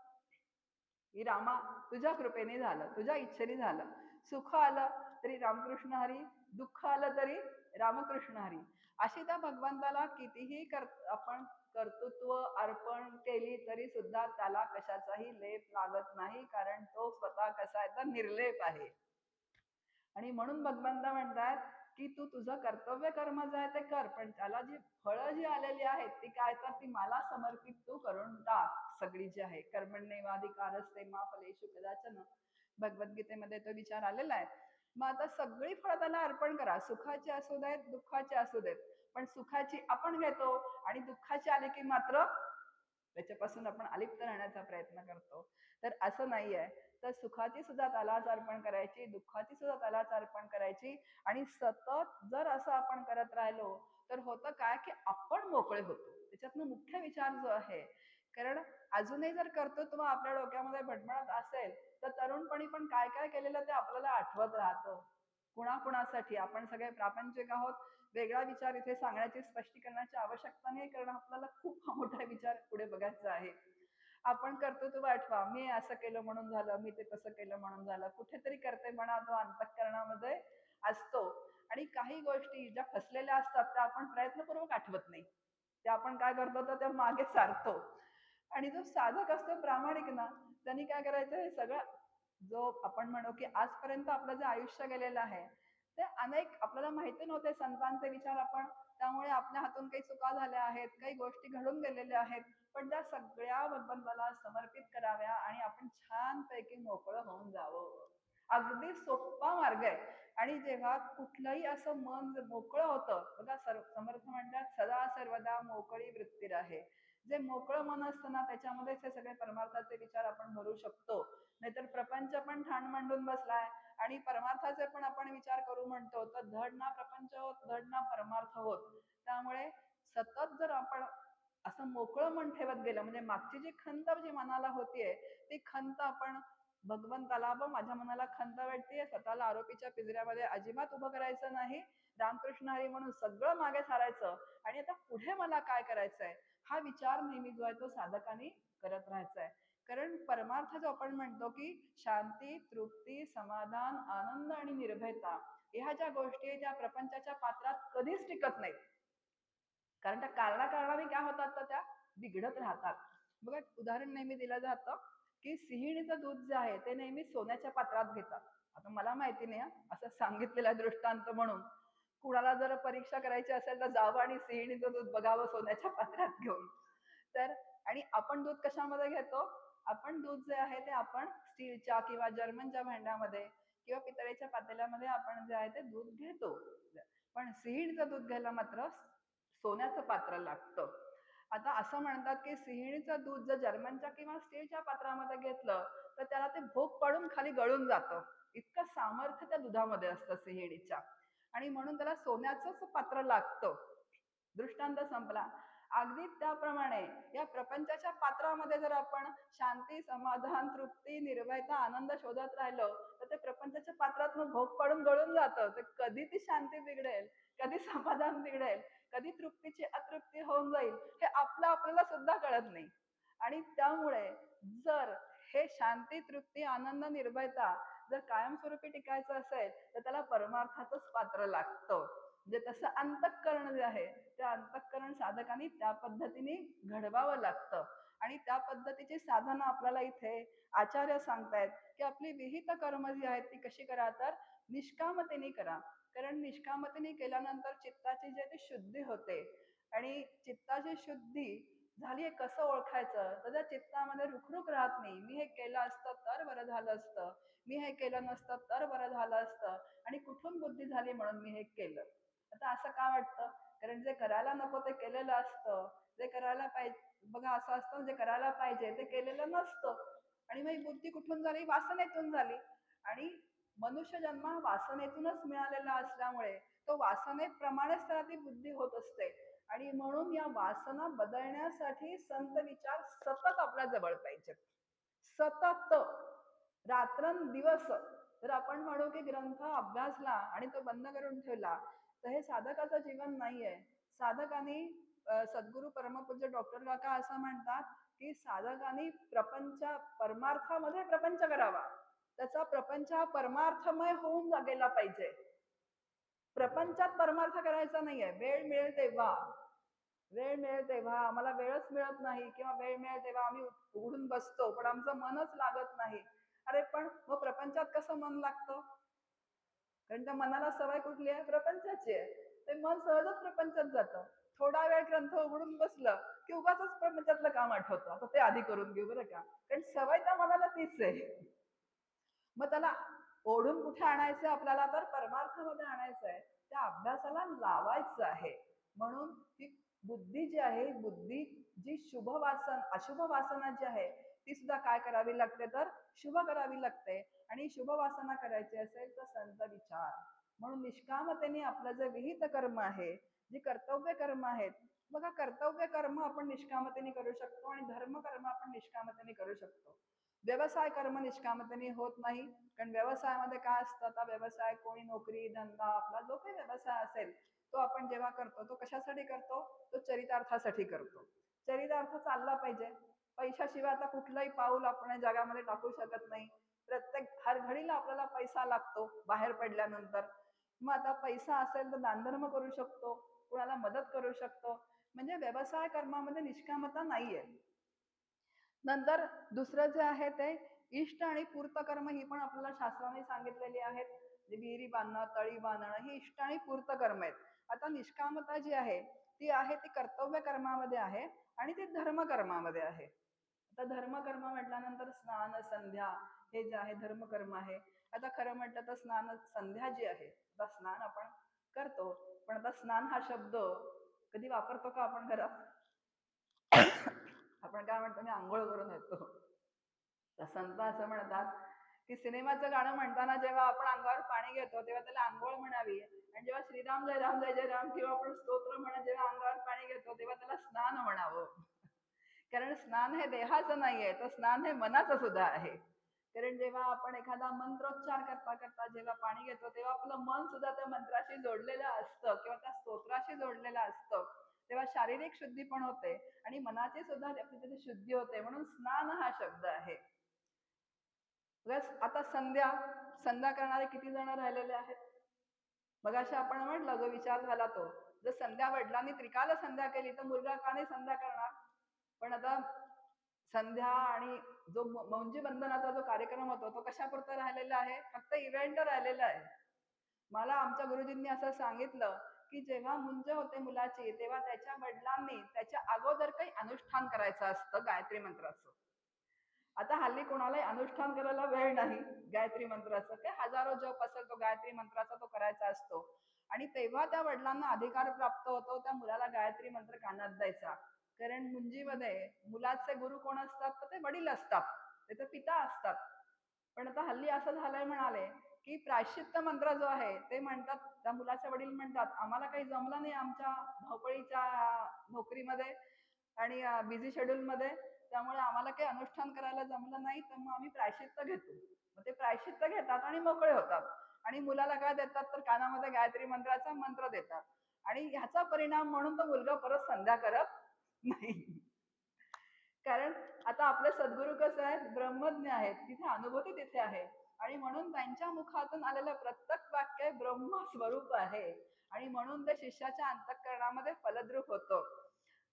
की रामा तुझ्या कृपेने झालं, तुझ्या इच्छेने झालं. सुख आलं तरी रामकृष्ण हरी, दुःख आलं तरी रामकृष्ण हरी. अशी त्या भगवंताला कितीही आपण कर्तृत्व अर्पण केली तरी सुद्धा त्याला कशाचाही लेप लागत नाही, कारण तो स्वतः कसा आहे तर निर्लेप आहे. आणि म्हणून भगवंत म्हणतात की तू तुझं कर्तव्य कर्म जे आहे ते कर, पण त्याला जी फळं जी आलेली आहेत ती काय तर ती मला समर्पित तू करून टाक. सगळी जी आहे कर्मण्येवाधिकारस्ते मा फलेषु कदाचन, भगवद्गीतेमध्ये तो विचार आलेला आहे. मग आता सगळी फळं त्याला अर्पण करा, सुखाची असू देत दुःखाची असू देत, पण सुखाची आपण घेतो आणि दुःखाची आली की मात्र त्याच्यापासून आपण अलिप्त राहण्याचा प्रयत्न करतो. तर असं नाहीये. तर सुखाची सुद्धा त्यालाच अर्पण करायची, दुःखाची सुद्धा त्यालाच अर्पण करायची. आणि सतत जर असं आपण करत राहिलो तर होतं काय की आपण मोकळे होतो. त्याच्यातनं मुख्य विचार जो आहे, कारण अजूनही जर कर्तृत्व आपल्या डोक्यामध्ये भडमडत असेल तर तरुणपणी पण काय काय केलेलं ते आपल्याला आठवत राहतं. कुणाकुणासाठी आपण सगळे प्रापंचिक आहोत. वेगळा विचार इथे सांगण्याची स्पष्टीकरणाची आवश्यकता नाही, कारण आपल्याला खूप मोठा विचार पुढे बघायचा आहे. आपण कर्तृत्व आठवा, मी असं केलं म्हणून झालं, मी ते तसं केलं म्हणून झालं. कुठेतरी करते म्हणा तो अंतःकरणामध्ये असतो. आणि काही गोष्टी ज्या फसलेल्या असतात त्या आपण प्रयत्नपूर्वक आठवत नाही, त्या आपण काय करतो तर त्या मागे सारतो. आणि जो साधक असतो प्रामाणिक ना, त्यांनी काय करायचं, हे सगळं जो आपण म्हणू की आजपर्यंत आपलं जे आयुष्य गेलेलं आहे ते अनेक आपल्याला माहिती नव्हते संतांचे विचार आपण, त्यामुळे आपल्या हातून काही चुका झाल्या आहेत, काही गोष्टी घडून गेलेल्या आहेत, पण त्या सगळ्या भगवंताला समर्पित कराव्या आणि आपण छानपैकी मोकळं होऊन जावं. अगदी सोपा मार्ग आहे. आणि जेव्हा कुठलंही असं मन मोकळं होतं बघा, समर्थ म्हणतात सदा सर्वदा मोकळी वृत्ती आहे. जे मोकळं मन असतं ना त्याच्यामध्येच हे सगळे परमार्थाचे विचार आपण भरू शकतो. नाहीतर प्रपंच पण ठाण मांडून बसलाय आणि परमार्थाचे पण आपण विचार करू म्हणतो तर धड ना प्रपंच होत धड ना परमार्थ होत. त्यामुळे सतत जर आपण असं मोकळं मन ठेवत गेलं म्हणजे मागची जी खंत जी मनाला होतीये ती खंत आपण भगवंताला, व माझ्या मनाला खंत वाटतेय, स्वतःला आरोपीच्या पिंजऱ्यामध्ये अजिबात उभं करायचं नाही, रामकृष्ण हरी म्हणून सगळं मागे सारायचं आणि आता पुढे मला काय करायचंय हा विचार नेहमी जो आहे तो साधकाने करत राहायचा आहे. कारण परमार्थ जो आपण म्हणतो की शांती, तृप्ती, समाधान, आनंद आणि निर्भयता, ह्या ज्या गोष्टी आहेत त्या प्रपंचाच्या पात्रात कधीच टिकत नाहीत. कारण त्या कारणाकारणाने काय होतात तर त्या बिघडत राहतात. बघा उदाहरण नेहमी दिलं जातं की सिंहिणीचं दूध जे आहे ते नेहमी सोन्याच्या पात्रात घेतात. आता मला माहिती नाही असं सांगितलेला दृष्टांत म्हणून, कुणाला जर परीक्षा करायची असेल तर जावं आणि सिंहिणीचं दूध बघावं सोन्याच्या पात्रात घेऊन. तर आणि आपण दूध कशामध्ये घेतो, आपण दूध जे आहे ते आपण स्टीलच्या किंवा जर्मनच्या भांड्यामध्ये किंवा पितळेच्या पातेल्यामध्ये आपण जे आहे ते दूध घेतो. पण सिंहिणीचं दूध घ्यायला मात्र सोन्याचं पात्र लागतं. आता असं म्हणतात की सिंहिणीचं दूध जर जर्मनच्या किंवा स्टीलच्या पात्रामध्ये घेतलं तर त्याला ते भोग पडून खाली गळून जातं. इतकं सामर्थ्य त्या दुधामध्ये असतं सिंहिणीच्या, आणि म्हणून त्याला सोन्याचंच पात्र लागतं. दृष्टांत संपला. अगदी त्याप्रमाणे या प्रपंचाच्या पात्रामध्ये जर आपण शांती, समाधान, तृप्ती, निर्भयता, आनंद शोधत राहिलो तर ते प्रपंचाच्या पात्रातनं भोग पडून गळून जातं. तर कधी ती शांती बिघडेल, कधी समाधान बिघडेल, कधी तृप्तीची अतृप्ती होऊन जाईल हे आपल्याला सुद्धा कळत नाही. आणि त्यामुळे जर हे शांती, तृप्ती, आनंद, निर्भयता जर कायमस्वरूपी टिकायचं असेल तर त्याला परमार्थाचंच पात्र लागतं. म्हणजे तसं अंतःकरण जे आहे त्या अंतःकरण साधकांनी त्या पद्धतीने घडवावं लागतं. आणि त्या पद्धतीची साधना आपल्याला इथे आचार्य सांगतायत की आपली विहित कर्म जी आहेत ती कशी करा, तर निष्कामतेने करा. कारण निष्कामतेने केल्यानंतर चित्ताची जी आहे ती शुद्धी होते. आणि चित्ताची शुद्धी झाली आहे कसं ओळखायचं, तर त्या चित्तामध्ये रुखरुख राहत नाही. मी हे केलं असतं तर बरं झालं असतं, मी हे केलं नसतं तर बरं झालं असतं, आणि कुठून बुद्धी झाली म्हणून मी हे केलं. आता असं का वाटतं, कारण जे करायला नको ते केलेलं असतं, जे करायला पाहिजे बघा असं असतं, जे करायला पाहिजे ते केलेलं नसतं. आणि मग ही बुद्धी कुठून झाली, वासनेतून झाली. आणि मनुष्य जन्म हा वासनेतूनच मिळालेला असल्यामुळे तो वासनेप्रमाणेच त्याला ती बुद्धी होत असते. आणि म्हणून या वासना बदलण्यासाठी संत विचार सतत आपल्या जवळ पाहिजेत. सतत रात्रंदिवस. जर आपण म्हणू की ग्रंथ अभ्यासला आणि तो बंद करून ठेवला तर हे साधकाचं जीवन नाहीये. साधकांनी सद्गुरू परमपूज्य डॉक्टर काका असं म्हणतात की साधकांनी परमार्थामध्ये प्रपंच करावा. त्याचा प्रपंच हा परमार्थमय होऊन गेला पाहिजे. प्रपंचात परमार्थ करायचा नाहीये. वेळ मिळेल तेव्हा आम्हाला वेळच मिळत नाही, किंवा वेळ मिळेल तेव्हा आम्ही उघडून बसतो पण आमचं मनच लागत नाही. अरे पण मग प्रपंचात कसं मन लागतं, कारण त्या मनाला सवय कुठली आहे, प्रपंचाची आहे. ते मन सहजच प्रपंचात जातं. थोडा वेळ ग्रंथ उघडून बसलं की उगाच प्रपंचातलं काम आठवतं, आता ते आधी करून घेऊ बरं का, कारण सवय त्या मनाला तीच आहे. मग त्याला ओढून कुठे आणायचं आपल्याला, तर परमार्थामध्ये आणायचं आहे, त्या अभ्यासाला लावायचं आहे. म्हणून ही बुद्धी जी आहे, बुद्धी जी शुभ वासन अशुभ वासना जी आहे ती सुद्धा काय करावी लागते, तर शुभ करावी लागते. आणि शुभ वासना करायची असेल तर संत विचार. म्हणून निष्कामतेने आपलं जे विहित कर्म आहे, जी कर्तव्य कर्म आहेत, बघा कर्तव्य कर्म आपण निष्कामतेने करू शकतो आणि धर्म कर्म आपण निष्कामतेने करू शकतो. व्यवसाय कर्म निष्कामतेने होत नाही. कारण व्यवसायामध्ये काय असतं, आता व्यवसाय कोणी नोकरी धंदा आपला जो काही व्यवसाय असेल तो आपण जेव्हा करतो तो कशासाठी करतो, तो चरितार्थासाठी करतो. चरितार्थ चालला पाहिजे. पैशाशिवाय आता कुठलंही पाऊल आपण या जगामध्ये टाकू शकत नाही. प्रत्येक हर घडीला आपल्याला पैसा लागतो बाहेर पडल्यानंतर. मग आता पैसा असेल तर दानधर्म करू शकतो, कुणाला मदत करू शकतो. म्हणजे व्यवसाय कर्मामध्ये निष्कामता नाहीये. नंतर दुसरं जे आहे ते इष्ट आणि पूर्त कर्म, ही पण आपल्याला शास्त्राने सांगितलेली आहेत. विहिरी बांधणं, तळी बांधणं ही इष्ट आणि पूर्त कर्म आहेत. आता निष्कामता जी आहे ती कर्तव्य कर्मामध्ये आहे आणि ती धर्म कर्मामध्ये आहे. आता धर्म कर्म म्हटल्यानंतर स्नान संध्या हे जे आहे धर्म कर्म आहे. आता खरं म्हटलं तर स्नान संध्या जी आहे, आता स्नान आपण करतो, पण आता स्नान हा शब्द कधी वापरतो का आपण घरात? आपण काय म्हणतो, मी आंघोळ करून येतो. तर संत असं म्हणतात की सिनेमाचं गाणं म्हणताना जेव्हा आपण अंगावर पाणी घेतो तेव्हा त्याला आंघोळ म्हणावी, आणि जेव्हा श्रीराम जय राम जय जय राम किंवा आपण स्तोत्र म्हणत जेव्हा अंगावर पाणी घेतो तेव्हा त्याला स्नान म्हणावं. कारण स्नान हे देहाचं नाहीये, तर स्नान हे मनाचं सुद्धा आहे. कारण जेव्हा आपण एखादा मंत्रोच्चार करता करता जेव्हा पाणी घेतो तेव्हा आपलं मन सुद्धा त्या मंत्राशी जोडलेलं असतं किंवा त्या स्तोत्राशी जोडलेलं असतं. तेव्हा शारीरिक शुद्धी पण होते आणि मनाची सुद्धा आपली तिथे शुद्धी होते. म्हणून स्नान हा शब्द आहे. प्लस आता संध्या संध्या करणारे किती जण राहिलेले आहेत. मगाशी आपण म्हटलं जो विचार झाला तो, जर संध्या वडिलांनी त्रिकाल संध्या केली तर मुलगा का नाही संध्या करणार. पण आता संध्या आणि जो मौंजी बंधनाचा जो कार्यक्रम होतो तो कशापुरता राहिलेला आहे, फक्त इव्हेंट राहिलेला आहे. मला आमच्या गुरुजींनी असं सांगितलं की जेव्हा मुंज होते मुलाची तेव्हा त्याच्या वडिलांनी त्याच्या अगोदर काही अनुष्ठान करायचं असतं गायत्री मंत्राचं. आता हल्ली कोणालाही अनुष्ठान करायला वेळ नाही. गायत्री मंत्राचं काय हजारो जप असेल तो गायत्री मंत्राचा तो करायचा असतो. आणि तेव्हा त्या वडिलांना अधिकार प्राप्त होतो त्या मुलाला गायत्री मंत्र कानात द्यायचा. कारण मुंजीमध्ये मुलाचे गुरु कोण असतात, तर ते वडील असतात, ते तर पिता असतात. पण आता हल्ली असं झालंय म्हणाले की प्रायश्चित्त मंत्र जो आहे ते म्हणतात, त्या मुलाचे वडील म्हणतात आम्हाला काही जमलं नाही आमच्या धावपळीच्या नोकरीमध्ये आणि बिझी शेड्यूल मध्ये, त्यामुळे आम्हाला काही अनुष्ठान करायला जमलं नाही, तर मग आम्ही प्रायश्चित्त घेतो. मग ते प्रायश्चित्त घेतात आणि मोकळे होतात. आणि मुलाला काय देतात, तर कानामध्ये गायत्री मंत्राचा मंत्र देतात. आणि ह्याचा परिणाम म्हणून तो मुलगा परत संध्या करत नाही. कारण आता आपले सद्गुरू कसं आहेत, ब्रह्मज्ञ आहेत, तिथे अनुभूती तिथे आहे. आणि म्हणून त्यांच्या मुखातून आलेलं प्रत्येक वाक्य ब्रह्म स्वरूप आहे. आणि म्हणून ते शिष्याच्या अंतःकरणामध्ये फलद्रूप होतं.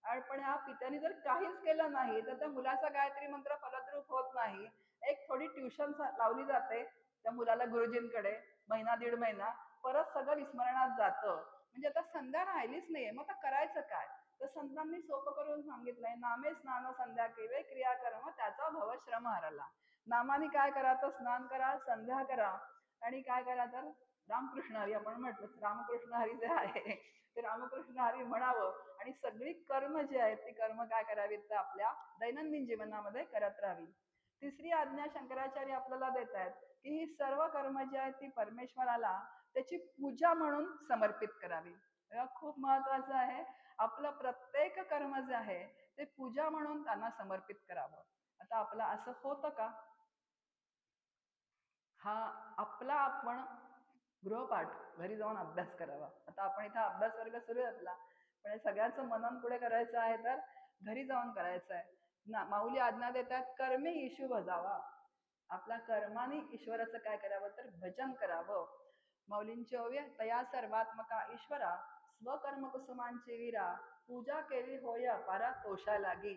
आणि पण ह्या पित्याने जर काहीच केलं नाही, तर त्या मुलाचा गायत्री मंत्र फलद्रूप होत नाही. एक थोडी ट्युशन लावली जाते त्या मुलाला गुरुजींकडे, महिना दीड महिना, परत सगळं विस्मरणात जातं. म्हणजे आता संध्या राहिलीच नाहीये, मग आता करायचं काय? तर संतांनी सोपं करून सांगितलंय, नामे स्नान संध्या केले क्रियाकर्म त्याचा भवश्रम हरला. नामाने काय करा, तर स्नान करा, संध्या करा, आणि काय करा, तर रामकृष्ण हरी, आपण म्हटलं रामकृष्ण हरी जे आहे ते रामकृष्ण हरी म्हणावं. आणि सगळी कर्म जी आहेत ती कर्म काय करावीत, तर आपल्या दैनंदिन जीवनामध्ये करत राहावी. तिसरी आज्ञा शंकराचार्य आपल्याला देत आहेत की ही सर्व कर्म जी आहेत ती परमेश्वराला त्याची पूजा म्हणून समर्पित करावी. खूप महत्वाचं आहे, आपलं प्रत्येक कर्म जे आहे ते पूजा म्हणून त्यांना समर्पित करावं. आता आपलं असं होतं का? हा आपला आपण गृहपाठ घरी जाऊन अभ्यास करावा. आता आपण इथं अभ्यास वर्ग सुरू आहे आपला, पण हे सगळ्याचं मनन पुढे करायचं आहे तर घरी जाऊन करायचं आहे ना. माऊली आज्ञा देतात, कर्मे ईशू भजावा. आपल्या कर्माने ईश्वराचं काय करावं, तर भजन करावं. माऊलींची ओवी, तया सर्वात्मका ईश्वरा स्वकर्म कुसुमांची वीरा पूजा केली होय अपारा तोषा लागी.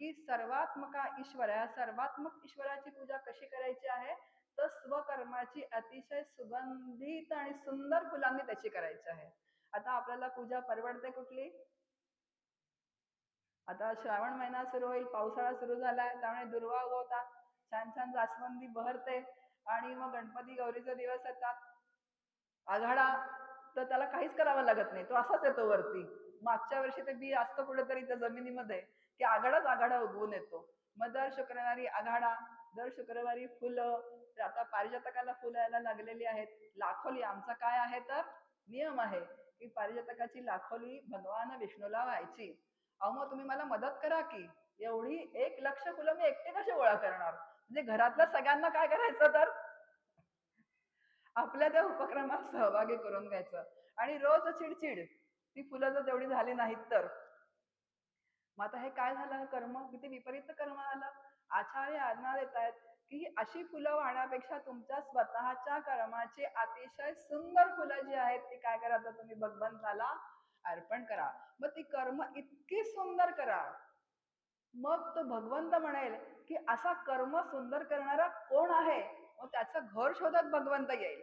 की सर्वात्मका ईश्वर, या सर्वात्मक ईश्वराची पूजा कशी करायची आहे, तर स्वकर्माची अतिशय सुगंधित आणि सुंदर फुलांनी त्याची करायची आहे. आता आपल्याला पूजा परवडते कुठली? आता श्रावण महिना सुरू होईल, पावसाळा सुरू झालाय, त्यामुळे दुर्वा उगवतात, छान छान जास्वंदी बहरते. आणि मग गणपती गौरीचे दिवस येतात, आघाडा, तर त्याला काहीच करावं लागत नाही, तो असाच येतो वरती. मागच्या वर्षी ते बी असतं कुठेतरी त्या जमिनीमध्ये, की आघाडाच आघाडा उगवून येतो. मग दर शुक्रवारी आघाडा, दर शुक्रवारी फुलं. तर आता पारिजातकाला फुलं यायला लागलेली आहेत, लाखोली. आमचा काय आहे, तर नियम आहे की पारिजातकाची लाखोली भगवान विष्णूला व्हायची. अहो मग तुम्ही मला मदत करा की, एवढी 1,00,000 फुलं मी एकटे कसे गोळा करणार? म्हणजे घरातल्या सगळ्यांना काय करायचं, तर आपल्या त्या उपक्रमात सहभागी करून घ्यायचं. आणि रोज चिडचिड, ती फुलं जर तेवढी झाली नाहीत तर. मग आता हे काय झालं, कर्म किती विपरीत कर्म झालं. आचार्य आज्ञा देत आहेत की ही अशी फुलं वाहण्यापेक्षा तुमच्या स्वतःच्या कर्माची अतिशय सुंदर फुलं जी आहेत ती काय करा, तर तुम्ही भगवंताला अर्पण करा. मग ती कर्म इतकी सुंदर करा, मग तो भगवंत म्हणेल की असा कर्म सुंदर करणारा कोण आहे, मग त्याचं घर शोधत भगवंत येईल.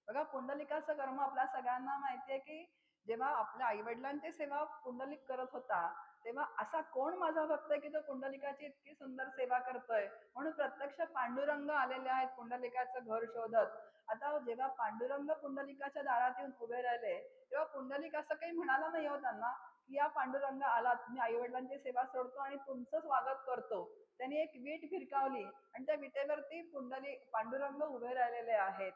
बघा, पुंडलिकाचं कर्म आपल्या सगळ्यांना माहितीये की जेव्हा आपल्या आई वडिलांची सेवा पुंडलिक करत होता, तेव्हा असा कोण माझा भक्त आहे की तो पुंडलिकाची इतकी सुंदर सेवा करतोय, म्हणून प्रत्यक्ष पांडुरंग आलेले आहेत पुंडलिकाचं घर शोधत. आता जेव्हा पांडुरंग पुंडलिकाच्या दारात येऊन उभे राहिले, तेव्हा पुंडलिक असं काही म्हणाला नाही हो त्यांना की या पांडुरंग आलात, मी आई वडिलांची सेवा सोडतो आणि तुमचं स्वागत करतो. त्यांनी एक वीट फिरकावली आणि त्या विटेवरती पांडुरंग उभे राहिलेले आहेत.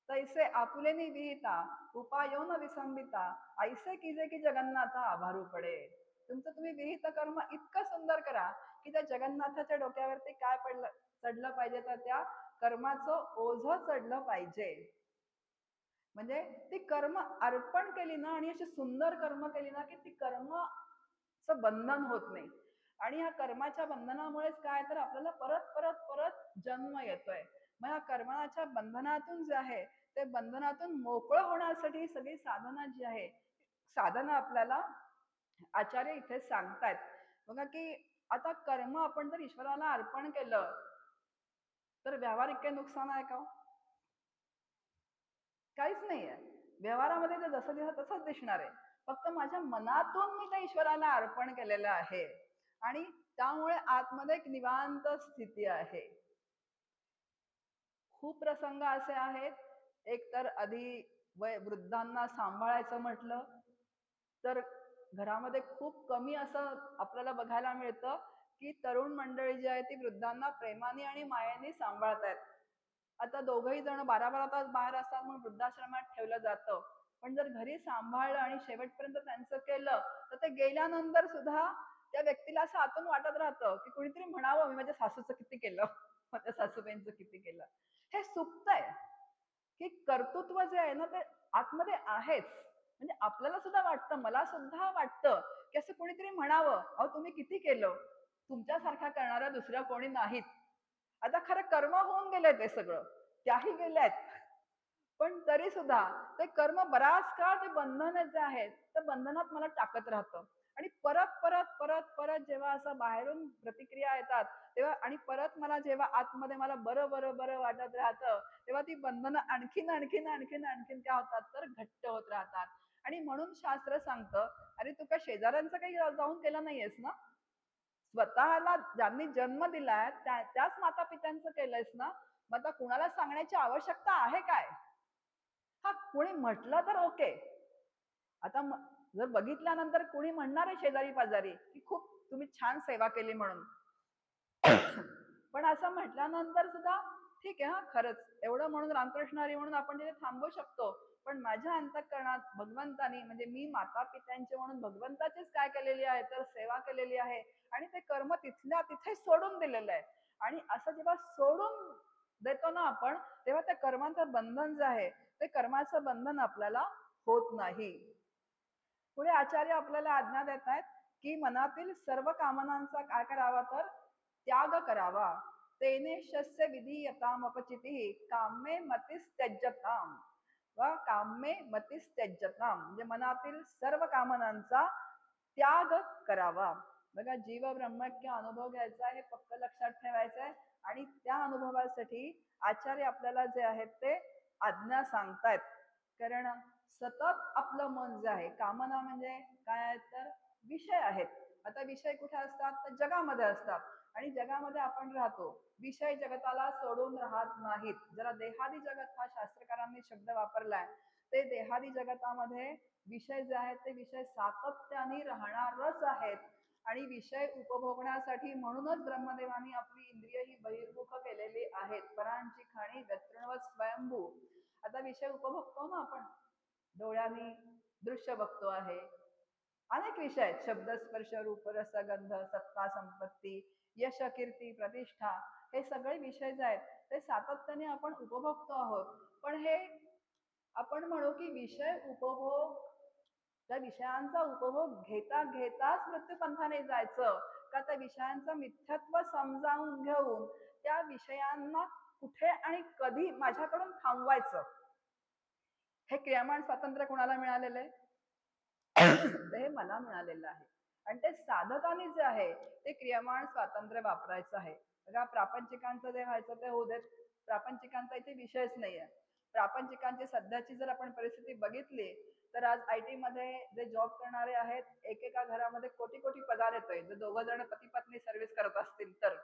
तैसे आपुलेनी विहिता उपायो न विसंबिता ऐसे कीजे की जगन्नाथा आभारू पडे. तुमचं तुम्ही विहित कर्म इतकं सुंदर करा की त्या जगन्नाथाच्या डोक्यावरती काय पडलं, चढलं पाहिजे, तर त्या कर्माचं ओझं चढलं पाहिजे. म्हणजे ती कर्म अर्पण केली ना, आणि अशी सुंदर कर्म केली ना, की ती कर्मचं बंधन होत नाही. आणि ह्या कर्माच्या बंधनामुळेच काय, तर आपल्याला परत परत परत जन्म येतोय. मग ह्या कर्माच्या बंधनातून जे आहे ते बंधनातून मोकळं होण्यासाठी ही सगळी साधना जी आहे, साधना आपल्याला आचार्य इथे सांगतायत. बघा की आता कर्म आपण जर ईश्वराला अर्पण केलं तर व्यावहारिक काही नुकसान आहे का हो? काहीच नाहीये. व्यवहारामध्ये ते जसं दिसतं तसंच दिसणार आहे. फक्त माझ्या मनातून मी त्या ईश्वराला अर्पण केलेलं आहे आणि त्यामुळे आतमध्ये एक निवांत स्थिती आहे. खूप प्रसंग असे आहेत, एक तर आधी वृद्धांना सांभाळायचं म्हटलं तर घरामध्ये खूप कमी असं आपल्याला बघायला मिळतं की तरुण मंडळी जी आहे ती वृद्धांना प्रेमाने आणि मायेने सांभाळतायत. आता दोघही जण 12-12 तास बाहेर असतात, मग वृद्धाश्रमात ठेवलं जातं. पण जर घरी सांभाळलं आणि शेवटपर्यंत त्यांचं केलं तर ते गेल्यानंतर सुद्धा त्या व्यक्तीला असं आतून वाटत राहतं की कुणीतरी म्हणावं मी माझ्या सासूचं किती केलं, माझ्या सासूबाईंचं किती केलं. हे सुप्त आहे की कर्तृत्व जे आहे ना ते आतमध्ये आहेच. म्हणजे आपल्याला सुद्धा वाटतं, मला सुद्धा वाटतं की असं कोणीतरी म्हणावं अहो तुम्ही किती केलं, तुमच्यासारखा करणारा दुसरा कोणी नाहीत. आता खरं कर्म होऊन गेलंय ते सगळं, त्याही गेल्यात, पण तरी सुद्धा ते कर्म बराच काळ ते बंधन जे आहेत त्या बंधनात मला टाकत राहतं. आणि परत परत परत परत जेव्हा असं बाहेरून प्रतिक्रिया येतात तेव्हा, आणि परत मला जेव्हा आतमध्ये मला बरं बरं बरं वाटत राहतं, तेव्हा ती बंधनं आणखीन आणखीन आणखीन आणखीन काय होतात तर घट्ट होत राहतात. आणि म्हणून शास्त्र सांगतं, अरे तू का शेजाऱ्यांचं काही जाऊन केलं नाहीयेस ना, स्वतःला ज्यांनी जन्म दिलाय त्याच माता पित्यांचं केलंयस ना, मग आता कुणाला सांगण्याची आवश्यकता आहे काय? हा कोणी म्हटलं तर ओके. आता जर बघितल्यानंतर कोणी म्हणणार आहे शेजारी पाजारी की खूप तुम्ही छान सेवा केली म्हणून, पण असं म्हटल्यानंतर सुद्धा ठीक आहे, हा खरंच एवढं म्हणून रामकृष्ण हरी म्हणून आपण तिथे थांबू शकतो. पण माझ्या अंतःकरणात भगवंतानी, म्हणजे मी माता पित्यांचे म्हणून भगवंताचीच काय केलेली आहे तर सेवा केलेली आहे. आणि ते कर्म तिथल्या तिथे सोडून दिलेलं आहे. आणि असं जेव्हा सोडून देतो ना आपण, तेव्हा त्या कर्माचं बंधन जे आहे ते कर्माचं बंधन आपल्याला होत नाही. पुढे आचार्य आपल्याला आज्ञा देत आहेत की मनातील सर्व कामनांचा काय करावा तर त्याग करावा. तेने शस्य विधीयताम अपचिती कामे मतीस त्यज्यताम व कामे मतीस त्यज्यताम, म्हणजे मनातील सर्व कामनांचा त्याग करावा. बघा, जीव ब्रह्मक्य अनुभव घ्यायचा आहे, पक्क लक्षात ठेवायचं आहे. आणि त्या अनुभवासाठी आचार्य आपल्याला जे आहेत ते आज्ञा सांगतायत. कारण सतत आपलं मन जे आहे, कामना म्हणजे काय आहे तर विषय आहेत. आता विषय कुठे असतात तर जगामध्ये असतात. आणि जगामध्ये आपण राहतो, विषय जगताला सोडून राहत नाहीत. जरा देहादी जगत हा शास्त्रकारांनी शब्द वापरलाय, ते देहादी जगतामध्ये विषय जे आहेत ते विषय सातत्याने राहणारच आहेत. आणि विषय उपभोगण्यासाठी म्हणूनच ब्रह्मदेवानी आपली इंद्रिय ही बहिर्मुख केलेली आहेत. परांची खाणी व्यतृणवत स्वयंभू. आता विषय उपभोगतो ना आपण, डोळ्यांनी दृश्य बघतो आहे, अनेक विषय आहेत, शब्द स्पर्श रूप रस गंध सत्ता संपत्ती यश कीर्ती प्रतिष्ठा, हे सगळे विषय जे आहेत ते सातत्याने आपण उपभोगतो आहोत. पण हे आपण म्हणू की विषय उपभोग, त्या विषयांचा उपभोग घेता घेताच मृत्यूपंथाने जायचं का, त्या विषयांचं मिथ्यात्व समजावून घेऊन त्या विषयांना कुठे आणि कधी माझ्याकडून थांबवायचं. हे क्रियामान स्वातंत्र्य कोणाला मिळालेलं आहे? तर हे मला मिळालेलं आहे. आणि ते साधकाने जे आहे ते क्रियामान स्वातंत्र्य वापरायचं आहे. बघा, प्रापंचिकांचं जे व्हायचं ते होऊ देत, प्रापंचिकांचा इथे विषयच नाहीये. प्रापंचिकांची सध्याची जर आपण परिस्थिती बघितली तर आज IT मध्ये जे जॉब करणारे आहेत, एकेका घरामध्ये कोटी कोटी पगार येतोय, जर दोघं जण पती पत्नी सर्व्हिस करत असतील तर.